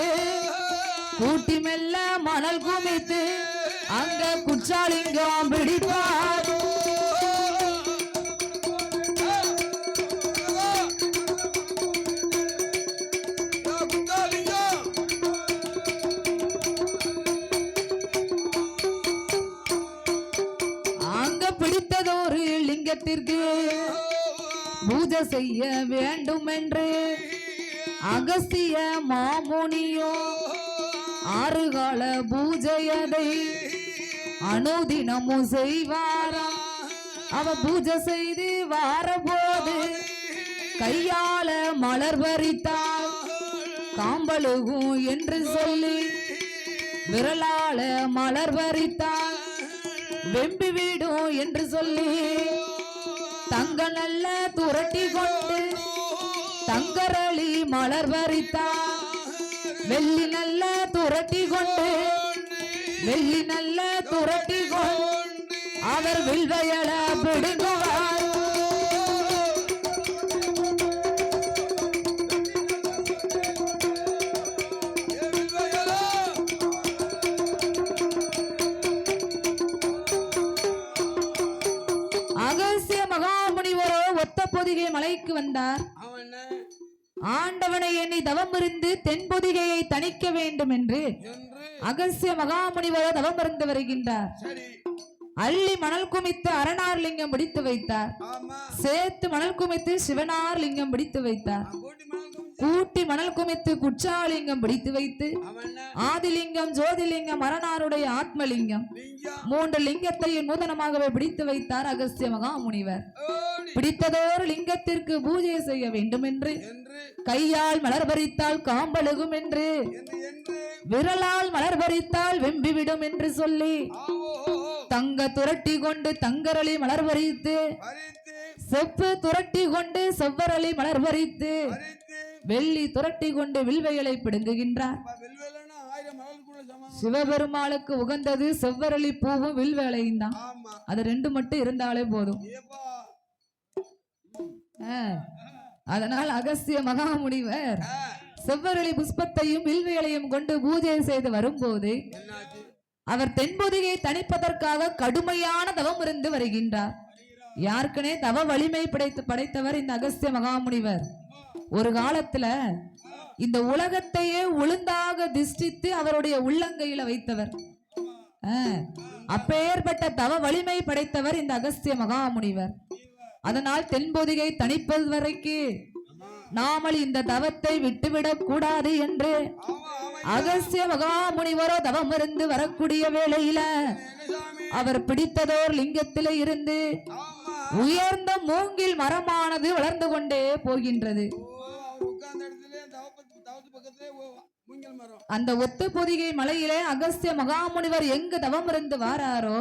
கூட்டி மெல்ல மணல் குமித்து அங்க குச்சாலிங்கம் பிடிப்பார். பிடித்ததொரு லிங்கத்திற்கு பூஜை செய்ய வேண்டும் என்று அகஸ்திய மாமுனியோ ஆறுகால பூஜையதை அனுதினமும் செய்வாரா. அவ பூஜை செய்து வாரபோது கையால மலர் பறித்தாள் காம்பழுகும் என்று சொல்லி விரலால மலர் பறித்தாள் வெம்பி விடும் என்று சொல்லி தங்க நல்ல துரட்டி கொண்டு தங்கரளி மலர் பறித்தார். வெள்ளி நல்ல துரட்டி கொண்டு வெள்ளி நல்ல துரட்டி கொண்டு அவர் வில்வயல பிடுங்குவார். அகஸ்திய மகாமுனிவரோ ஒத்த பொதிகை மலைக்கு வந்தார். ஆண்டவனை எண்ணி தவம் இருந்து தென்பொதிகையை தணிக்க வேண்டும் என்று அகஸ்திய மகாமுனிவரோ தவம் இருந்து வருகின்றார். அள்ளி மணல் குமித்து அரணார் லிங்கம் பிடித்து வைத்தார். சேர்த்து மணல் குமித்து சிவனார் லிங்கம் பிடித்து வைத்தார். கூட்டி மணல் குமித்து குச்சாலிங்கம் பிடித்து வைத்து ஆதிலிங்கம் ஜோதிலிங்கம் அரணாருடைய ஆத்மலிங்கம் 3 லிங்கத்தையும் நூதனமாகவே பிடித்து வைத்தார் அகஸ்திய மகாமுனிவர். பிடித்ததோர் லிங்கத்திற்கு பூஜை செய்ய வேண்டும் என்று கையால் மலர் பறித்தால் காம்பழுகும் என்று விரலால் மலர் பறித்தால் வெம்பிவிடும் என்று சொல்லி தங்க துரட்டி கொண்டு தங்கரளி மலர் பறித்து செப்பு துரட்டி கொண்டு செவ்வரளி மலர் பறித்து வெள்ளி துரட்டி கொண்டு வில்வைகளை பிடுங்குகின்றார். சிவபெருமாளுக்கு உகந்தது செவ்வரளி பூவும் வில்வேலையும் தான். அது ரெண்டு மட்டும் இருந்தாலே போதும். அதனால் அகஸ்திய மகாமுனிவர் செவ்வரளி புஷ்பத்தையும் வில்வேலையும் கொண்டு பூஜை செய்து வரும்போது அவர் தென்பொதியை தணிப்பதற்காக கடுமையான தவம் இருந்து வருகின்றார். யாருக்குனே தவ வலிமை படைத்தவர் இந்த அகஸ்திய மகாமுனிவர். ஒரு காலத்துல இந்த உலகத்தையே ஒழுங்காக திஷ்டித்து அவருடைய உள்ளங்கையில வைத்தவர். அப்பேற்பட்ட தவ வலிமை படைத்தவர் இந்த அகஸ்திய மகாமுனிவர். அதனால் தென்பொதிகை தணிப்பது வரைக்கு நாமல் இந்த தவத்தை விட்டுவிடக் கூடாது என்று அகஸ்திய மகாமுனிவரோ தவம் இருந்து வரக்கூடிய வேளையில அவர் பிடித்ததோர் லிங்கத்திலே இருந்து உயர்ந்த மூங்கில் மரமானது வளர்ந்து கொண்டே போகின்றது. அந்த ஒத்த பொதிகை மலையிலே அகஸ்திய மகாமுனிவர் எங்கு தவம் இருந்து வாராரோ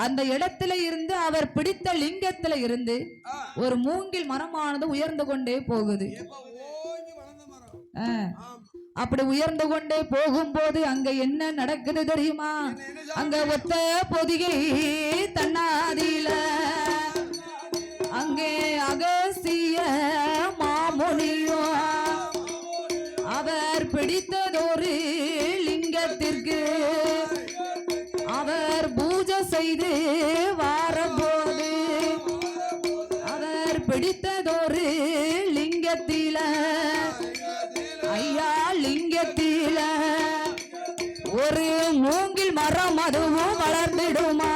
அந்த இடத்துல இருந்து அவர் பிடித்த லிங்கத்தில இருந்து ஒரு மூங்கில் மரமானது உயர்ந்து கொண்டே போகுது. அப்படி உயர்ந்து கொண்டே போகும்போது அங்க என்ன நடக்குது தெரியுமா? அங்க ஒத்த பொதிகை தன்னாதில அங்கே அகஸ்திய மாமுனியோ அவர் பிடித்ததொரு லிங்கத்திற்கு அவர் பூஜை செய்து வாரபோது அவர் பிடித்ததொரு லிங்கத்தில ஐயா லிங்கத்தில ஒரு மூங்கில் மரம் அதுவும் வளர்ந்திடுமா?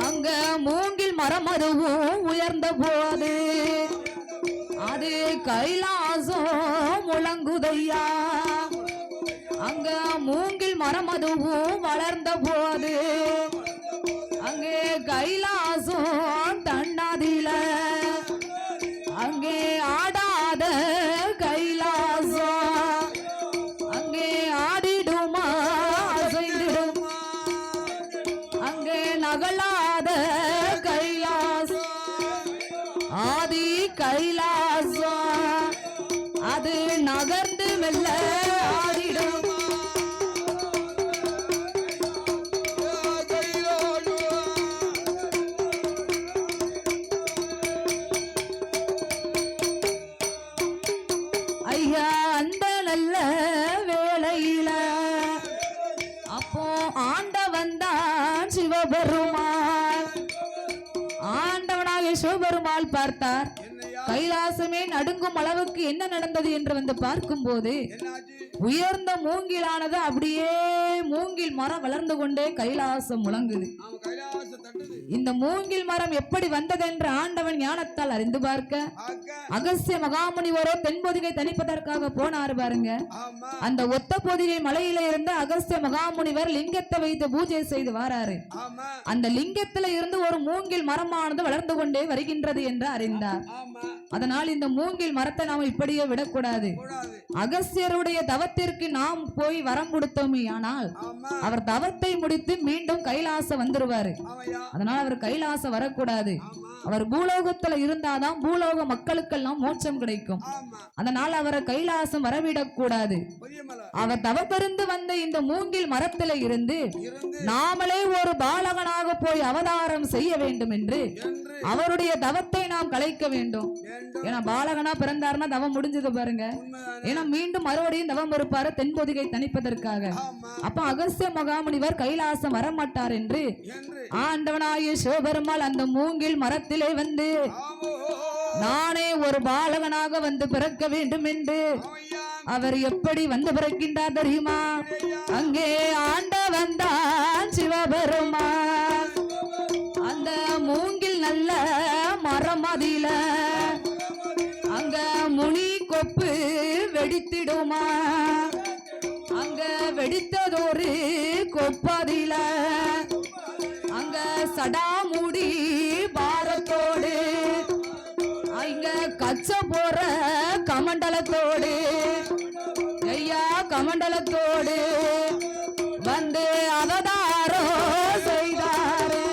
அங்க மூங்கில் மரம் அதுவும் உயர்ந்த போது அது கைலாசம் முழங்குதையா. அங்க மூங்கில் மரம் அதுவும் வளர்ந்த போது அங்கே கைலாசம் தன்னாதில அங்கே ஆடாத கைலாசம் அங்கே ஆடிடுமா அசைந்திடுமா? அங்கே நகலாத கைலாசம் ஆதி கைலாசம் அது நகர்ந்து மெல்ல ஆடிடும். ஐயா அந்த நல்ல வேளையில அப்போ ஆண்டவன் தான் சிவபெருமான். ஆண்டவனாக சிவபெருமாள் பார்த்தார். கைலாசமே நடுங்கும் அளவுக்கு என்ன நடந்தது என்று வந்து பார்க்கும் போது உயர்ந்த மூங்கிலானது அப்படியே மூங்கில் மரம் வளர்ந்து கொண்டே கைலாசம் முழங்குது. இந்த மூங்கில் மரம் எப்படி வந்ததென்று ஆண்டவன் ஞானத்தால் அறிந்து பார்க்க அகஸ்திய மகாமுனிவரோ தென்பொதிகை தணிப்பதற்காக போனாரு பாருங்க. அந்த ஒத்த பொதிகை மலையில இருந்து அகஸ்திய மகாமுனிவர் லிங்கத்தை வைத்து பூஜை செய்து வாராரு. அந்த லிங்கத்தில இருந்து ஒரு மூங்கில் மரமானது வளர்ந்து கொண்டே வருகின்றது என்று அறிந்தார். அதனால் இந்த மூங்கில் மரத்தை நாம் இப்படியே விடக்கூடாது. அகஸ்தியருடைய தவத்திற்கு நாம் போய் வரம் கொடுத்தோமே ஆனால் அவர் தவத்தை முடித்து மீண்டும் கைலாசம் வந்துருவாரு. அதனால அவர் கைலாசம் வரக்கூடாது. அவர் பூலோகத்துல இருந்தாதான் பூலோக மக்களுக்கெல்லாம் மோட்சம் கிடைக்கும். அதனால் அவரை கைலாசம் வரவிடக் கூடாது. அவர் தவப்பெருந்து வந்த இந்த மூங்கில் மரத்தில இருந்து நாமளே ஒரு பாலகனாக போய் அவதாரம் செய்ய வேண்டும் என்று அவருடைய தவத்தை நாம் கலைக்க வேண்டும். ஏன்னா பாலகனா பிறந்தாருன்னா தவம் முடிஞ்சது பாருங்க. ஏன்னா மீண்டும் மறுபடியும் தவம் இருப்பாரு தென்பொதிகை தணிப்பதற்காக. அப்ப அகஸ்திய மகாமுனிவர் கைலாசம் வரமாட்டார் என்று ஆண்டவனாகிய சிவபெருமாள் அந்த மூங்கில் மரத்திலே வந்து நானே ஒரு பாலகனாக வந்து பிறக்க வேண்டும் என்று அவர் எப்படி வந்து பிறக்கின்றார் தெரியுமா? அங்கே ஆண்டவன் தான் சிவபெருமான் அந்த மூங்கில் நல்ல மரம் அதில அங்க முனி வெடித்திடுமா அங்க வெடித்ததொரு கொப்பதில அங்க சடாமுடி பாரத்தோடு இங்க கச்ச போற கமண்டலத்தோடு ஐயா கமண்டலத்தோடு வந்து அவதாரம் செய்தாரு.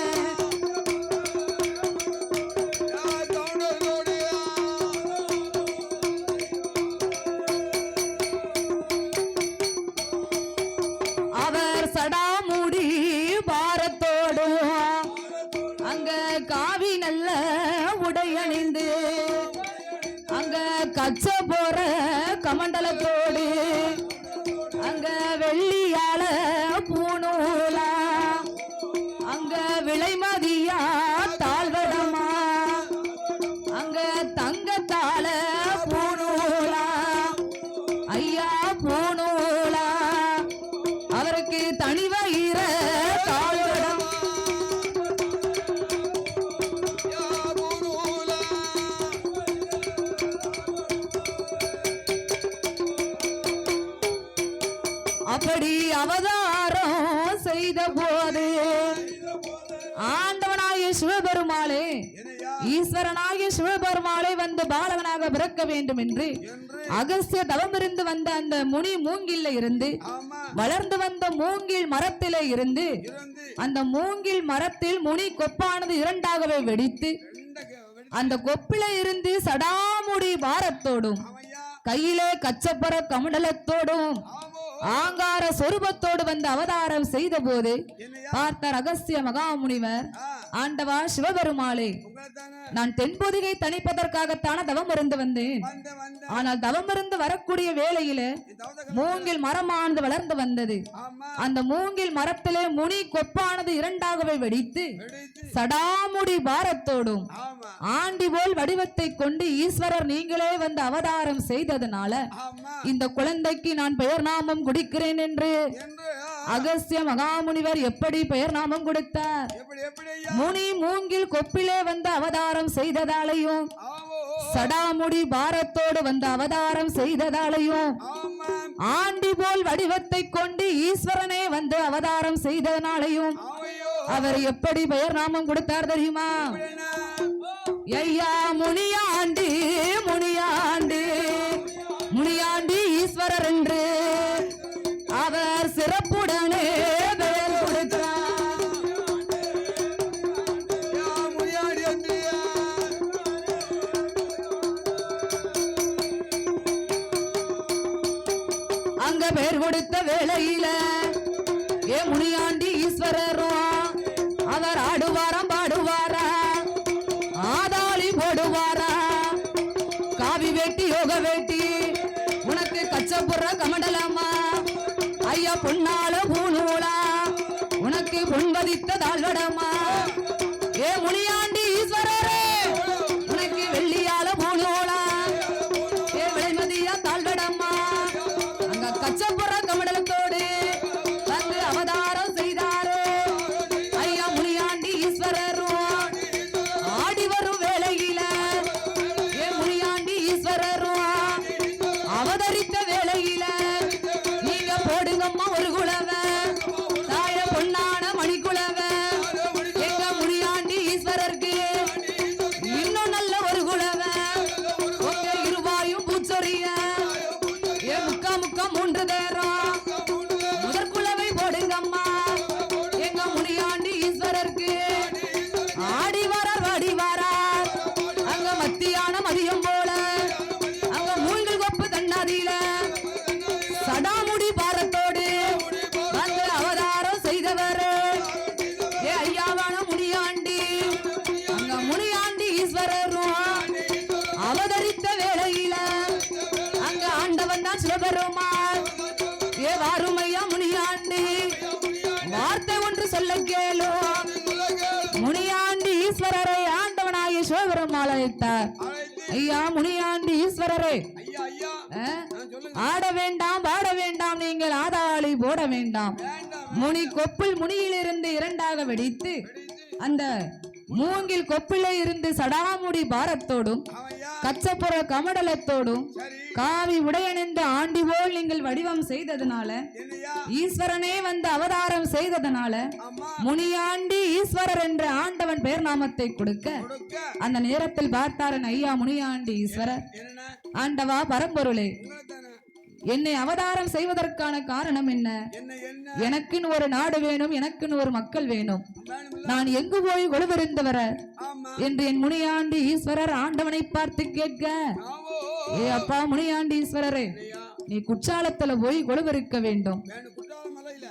அவர் சடாமுடி பாரத்தோடும் அங்க காவி நல்ல உடையணிந்து அங்க கச்ச போற கமண்டலத்தோடு அங்க வெள்ளியால பூணூலா அங்க விலைமதியா தாழ்வடமா அங்க தங்கத்தால பூணூலா ஐயா பூணூலா அவருக்கு தனிவயிற தாழ்வடம் அப்படி அவதாரம் செய்த போது ஆண்டவனாகிய சிவபெருமாளே ஈஸ்வரனாகிய சிவபெருமாளை வந்து பாலகனாக பிறக்க வேண்டும் என்று அகஸ்திய தவமிருந்து வந்த அந்த முனி மூங்கில்ல இருந்து வளர்ந்து வந்த மூங்கில் மரத்திலே இருந்து அந்த மூங்கில் மரத்தில் முனி கொப்பானது இரண்டாகவே வெடித்து அந்த கொப்பில இருந்து சடாமுடி பாரத்தோடும் கையிலே கச்சப்பர கமண்டலத்தோடும் ஆங்கார சொரூபத்தோடு வந்து அவதாரம் செய்த போது பார்த்த அகஸ்திய மகாமுனிவர் ஆண்டவா சிவபெருமாளே நான் தென்பொதிகை தணிப்பதற்காகத்தான தவம் இருந்து வந்தேன். ஆனால் தவம் இருந்து வரக்கூடிய வேளையில மூங்கில் மரமானது வளர்ந்து வந்தது. அந்த மூங்கில் மரத்திலே முனி கொப்பானது இரண்டாகவே வெடித்து சடாமுடி பாரத்தோடும் ஆண்டி போல் வடிவத்தை கொண்டு ஈஸ்வரர் நீங்களே வந்து அவதாரம் செய்ததனால இந்த குழந்தைக்கு நான் பெயர் நாமம் குடிக்கிறேன் என்று அகஸ்திய மகாமுனிவர் எப்படி பெயர் நாமம் கொடுத்தார்? முனி மூங்கில் கொப்பிலே வந்து அவதாரம் செய்ததாலையும் சடாமுடி பாரத்தோடு வந்து அவதாரம் செய்ததாலையும் ஆண்டி போல் வடிவத்தை கொண்டு ஈஸ்வரனே வந்து அவதாரம் செய்ததனாலையும் அவர் எப்படி பெயர் நாமம் கொடுத்தார் தெரியுமா? ஐயா முனியாண்டி முனியாண்டி முனியாண்டி ஈஸ்வரர் என்று அவர் சிறப்புடனே பெயர் கொடுத்தார். அங்க பெயர் கொடுத்த வேளையில ஏ முனியாண்டி ஈஸ்வரரும் அவர் ஆடுவாராம் பாடுவாரா ஆதாளி போடுவாரா காவி வேட்டி யோக வேட்டி உனக்கு கச்சப்புற கமண்டலமா ஐயா பொன்னால பூநூலா உனக்கு பொன்பதித்த தாழ்வடமா ஏ முனியாண்டி ஈஸ்வரரே உனக்கு வெள்ளியால பூநூலா ஏ விளைமதியா தாழ்வடமா அங்க கச்சப்புற கமண்டலத்தோடு வந்து அவதாரம் செய்தாரு ஐயா முனியாண்டி ஈஸ்வரரும் ஆடி வரும் வேளையில ஏ முனியாண்டி ஈஸ்வரரும் அவதரித்த வேளையில நீங்க போடுங்கம்மா ஒரு குலவ தாய பொன்னான மணிக்குலவ எங்க முனியாண்டி ஈஸ்வரருக்கு இன்னும் நல்ல ஒரு குலவ உங்க இருவாயும் பூச்சொரிய ஏ முக்கா முக்கா மூன்று தேரம் முதற்குலவை போடுங்கம்மா எங்க முனியாண்டி ஈஸ்வரருக்கு ஆடி வரார் வாடி வரார் அங்க மத்தியான மதியம் போல அங்க மூங்கில் கொப்பு தன்னாதியில சடாமுடி பாரத்தோடு வந்து அவதாரம் செய்தவர் ஏ ஐயாவான முனியாண்டி அங்க முனியாண்டி ஈஸ்வரரும் அவதரித்த வேளையில அங்க ஆண்டவன் தான் சிவபெருமாள் ஏ வாருமையா முனியாண்டி வார்த்தை ஒன்று சொல்ல கேளு முனியாண்டி ஈஸ்வரரை ஆண்டவனாகிய சிவபெருமாள் அழைத்தார். ஐயா முனியாண்டி ஈஸ்வரரே ஆட வேண்டாம் பாட வேண்டாம் நீங்கள் ஆதாளி போட வேண்டாம் முனி கொப்பில் முனியிலிருந்து இரண்டாக வெடித்து அந்த மூங்கில் கொப்பிலே இருந்து சடாமுடி பாரத்தோடும் கச்சப்புற கமடலத்தோடும் சரி காவி உடையணிந்த ஆண்டி போல் நீங்கள் வடிவம் செய்ததுனால என்னையா ஈஸ்வரனே வந்து அவதாரம் செய்ததனால அம்மா முனியாண்டி ஈஸ்வரர் என்ற ஆண்டவன் பெயர் நாமத்தை கொடுக்க கொடுக்க அந்த நேரத்தில் பார்த்தாரன் ஐயா முனியாண்டி ஈஸ்வரர். என்னன்னா ஆண்டவா பரம்பொருளே, உங்களுக்கு தானே என்னை அவதாரம் செய்வதற்கான காரணம் என்ன? என்ன என்ன எனக்குன்னு ஒரு நாடு வேணும், எனக்குன்னு ஒரு மக்கள் வேணும். வேணுமில்ல நான் எங்கு போய் கொலுவிருந்து வர ஆமா என்று என் முனியாண்டி ஈஸ்வரர் ஆண்டவனை பார்த்து கேட்க, ஆவோ ஏ அப்பா முனியாண்டி ஈஸ்வரரே, ஐயா நீ குற்றாலத்துல போய் கொலுவிருக்க வேண்டும். வேணும் குற்றால மலையில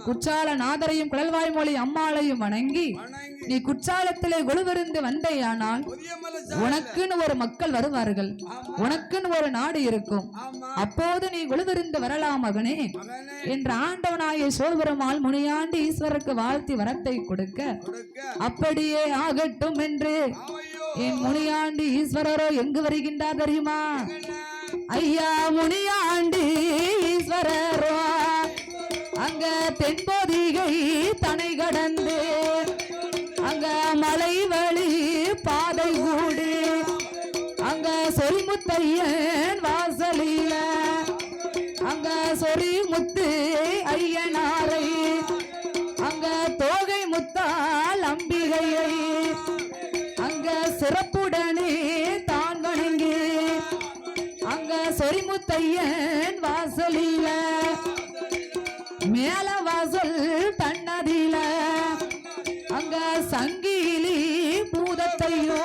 குற்றால நாதரையும் குழல்வாய்மொழி அம்மாளையும் வணங்கி வணங்கி நீ குற்றாலத்திலே கொலுவிருந்து வந்தேயானால் புதிய மலை உனக்குன்னு ஒரு மக்கள் வருவார்கள், ஆமா உனக்குன்னு ஒரு நாடு இருக்கும். ஆமா அப்போது நீ கொலுவிருந்து வரலாம் மகனே மகனே என்று ஆண்டவனாய சிவபெருமாள் முனியாண்டி ஈஸ்வரருக்கு வாழ்த்தி வரத்தை கொடுக்க, கொடுக்க அப்படியே ஆகட்டும் என்று ஆவையோ என் முனியாண்டி ஈஸ்வரரோ எங்கு வருகின்றார் தெரியுமா? என்ன ஐயா முனியாண்டி ஈஸ்வரரோ அங்க தென்பொதிகை தனை கடந்து அங்க மலை வழி பாதை கூடி அங்க சொரிமுத்தையன் வாசலில அங்க சொரிமுத்து ஐயனாரை அங்க தோகை முத்தால் அம்பிகையை அங்க சிறப்புடனே தான் வணங்கி அங்க சொரிமுத்தையன் வாசலில மேல வாசல் தன்னதில அங்க சங்கிலி பூதத்தையோ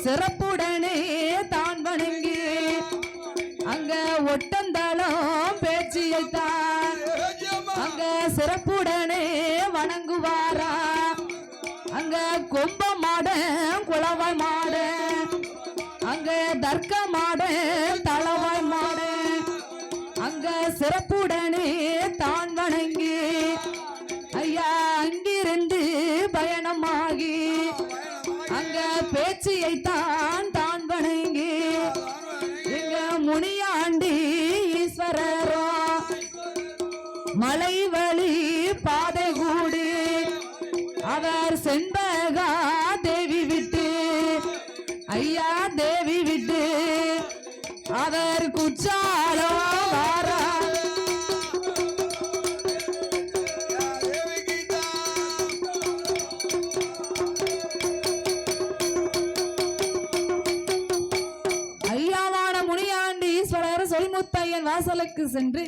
சிறப்புடனே தான் வணங்கி அங்க ஒட்டந்தளம் பேச்சியைத்தான் அங்க சிறப்புடனே வணங்குவாரா அங்க கொம்ப மாட குளவாய் மாட அங்க தர்க்க மாட தளவாய் மாட அங்க சிறப்புடனே தான் வணங்கி ஐயா அங்கிருந்து பயணமாகி அங்க பேச்சியை தான் தான் வணங்கி எங்க முனியாண்டி ஈஸ்வரரோ மலை வழி பாதை கூடி அவர் செண்பகா தேவி விட்டு ஐயா தேவி விட்டு அவர் குச்சாலோ வாரா ஐயாவான முனியாண்டி ஈஸ்வரர் சொரிமுத்தையன் வாசலுக்கு சென்று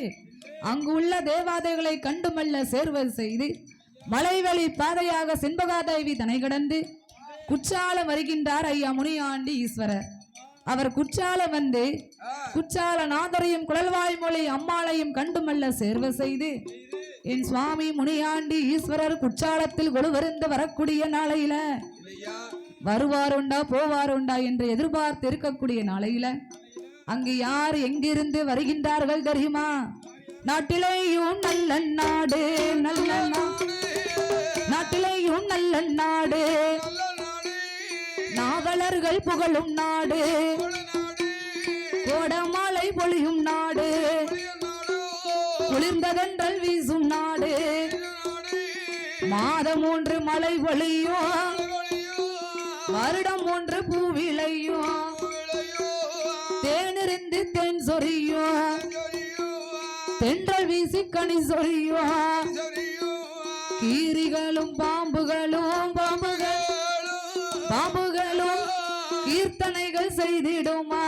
அங்கு உள்ள தேவாதைகளை கண்டுமல்ல சேர்வது செய்து மலைவழி பாதையாக செண்பகாதேவி தனை கடந்து குற்றாலம் வருகின்றார் ஐயா முனியாண்டி ஈஸ்வரர். அவர் குற்றாலம் வந்து குற்றால நாதரையும் குழல்வாய்மொழி அம்மாளையும் கண்டுமல்ல சேர்வ செய்து என் சுவாமி முனியாண்டி ஈஸ்வரர் குற்றாலத்தில் கொலுவருந்து வரக்கூடிய நாளையில வருவாருண்டா போவாருண்டா என்று எதிர்பார்த்து இருக்கக்கூடிய நாளையில அங்கு யார் எங்கிருந்து வருகின்றார்கள் தெரியுமா? நாட்டிலேயும் நல்ல நாடு நல்ல நாட்டிலேயும் நல்ல நாடு நாவலர்கள் புகழும் நாடு கோடமாலை பொழியும் நாடு குளிர்ந்ததென்றல் வீசும் நாடு மாதம் 3 மலை பொழியும் வருடம் 1 பூவிளையும் தேனிருந்து தேன் சொரியும் தென்றல் வீசி கனி சொரியும் கீரிகளும் பாம்புகளும் கீர்த்தனைகள் செய்திடுமா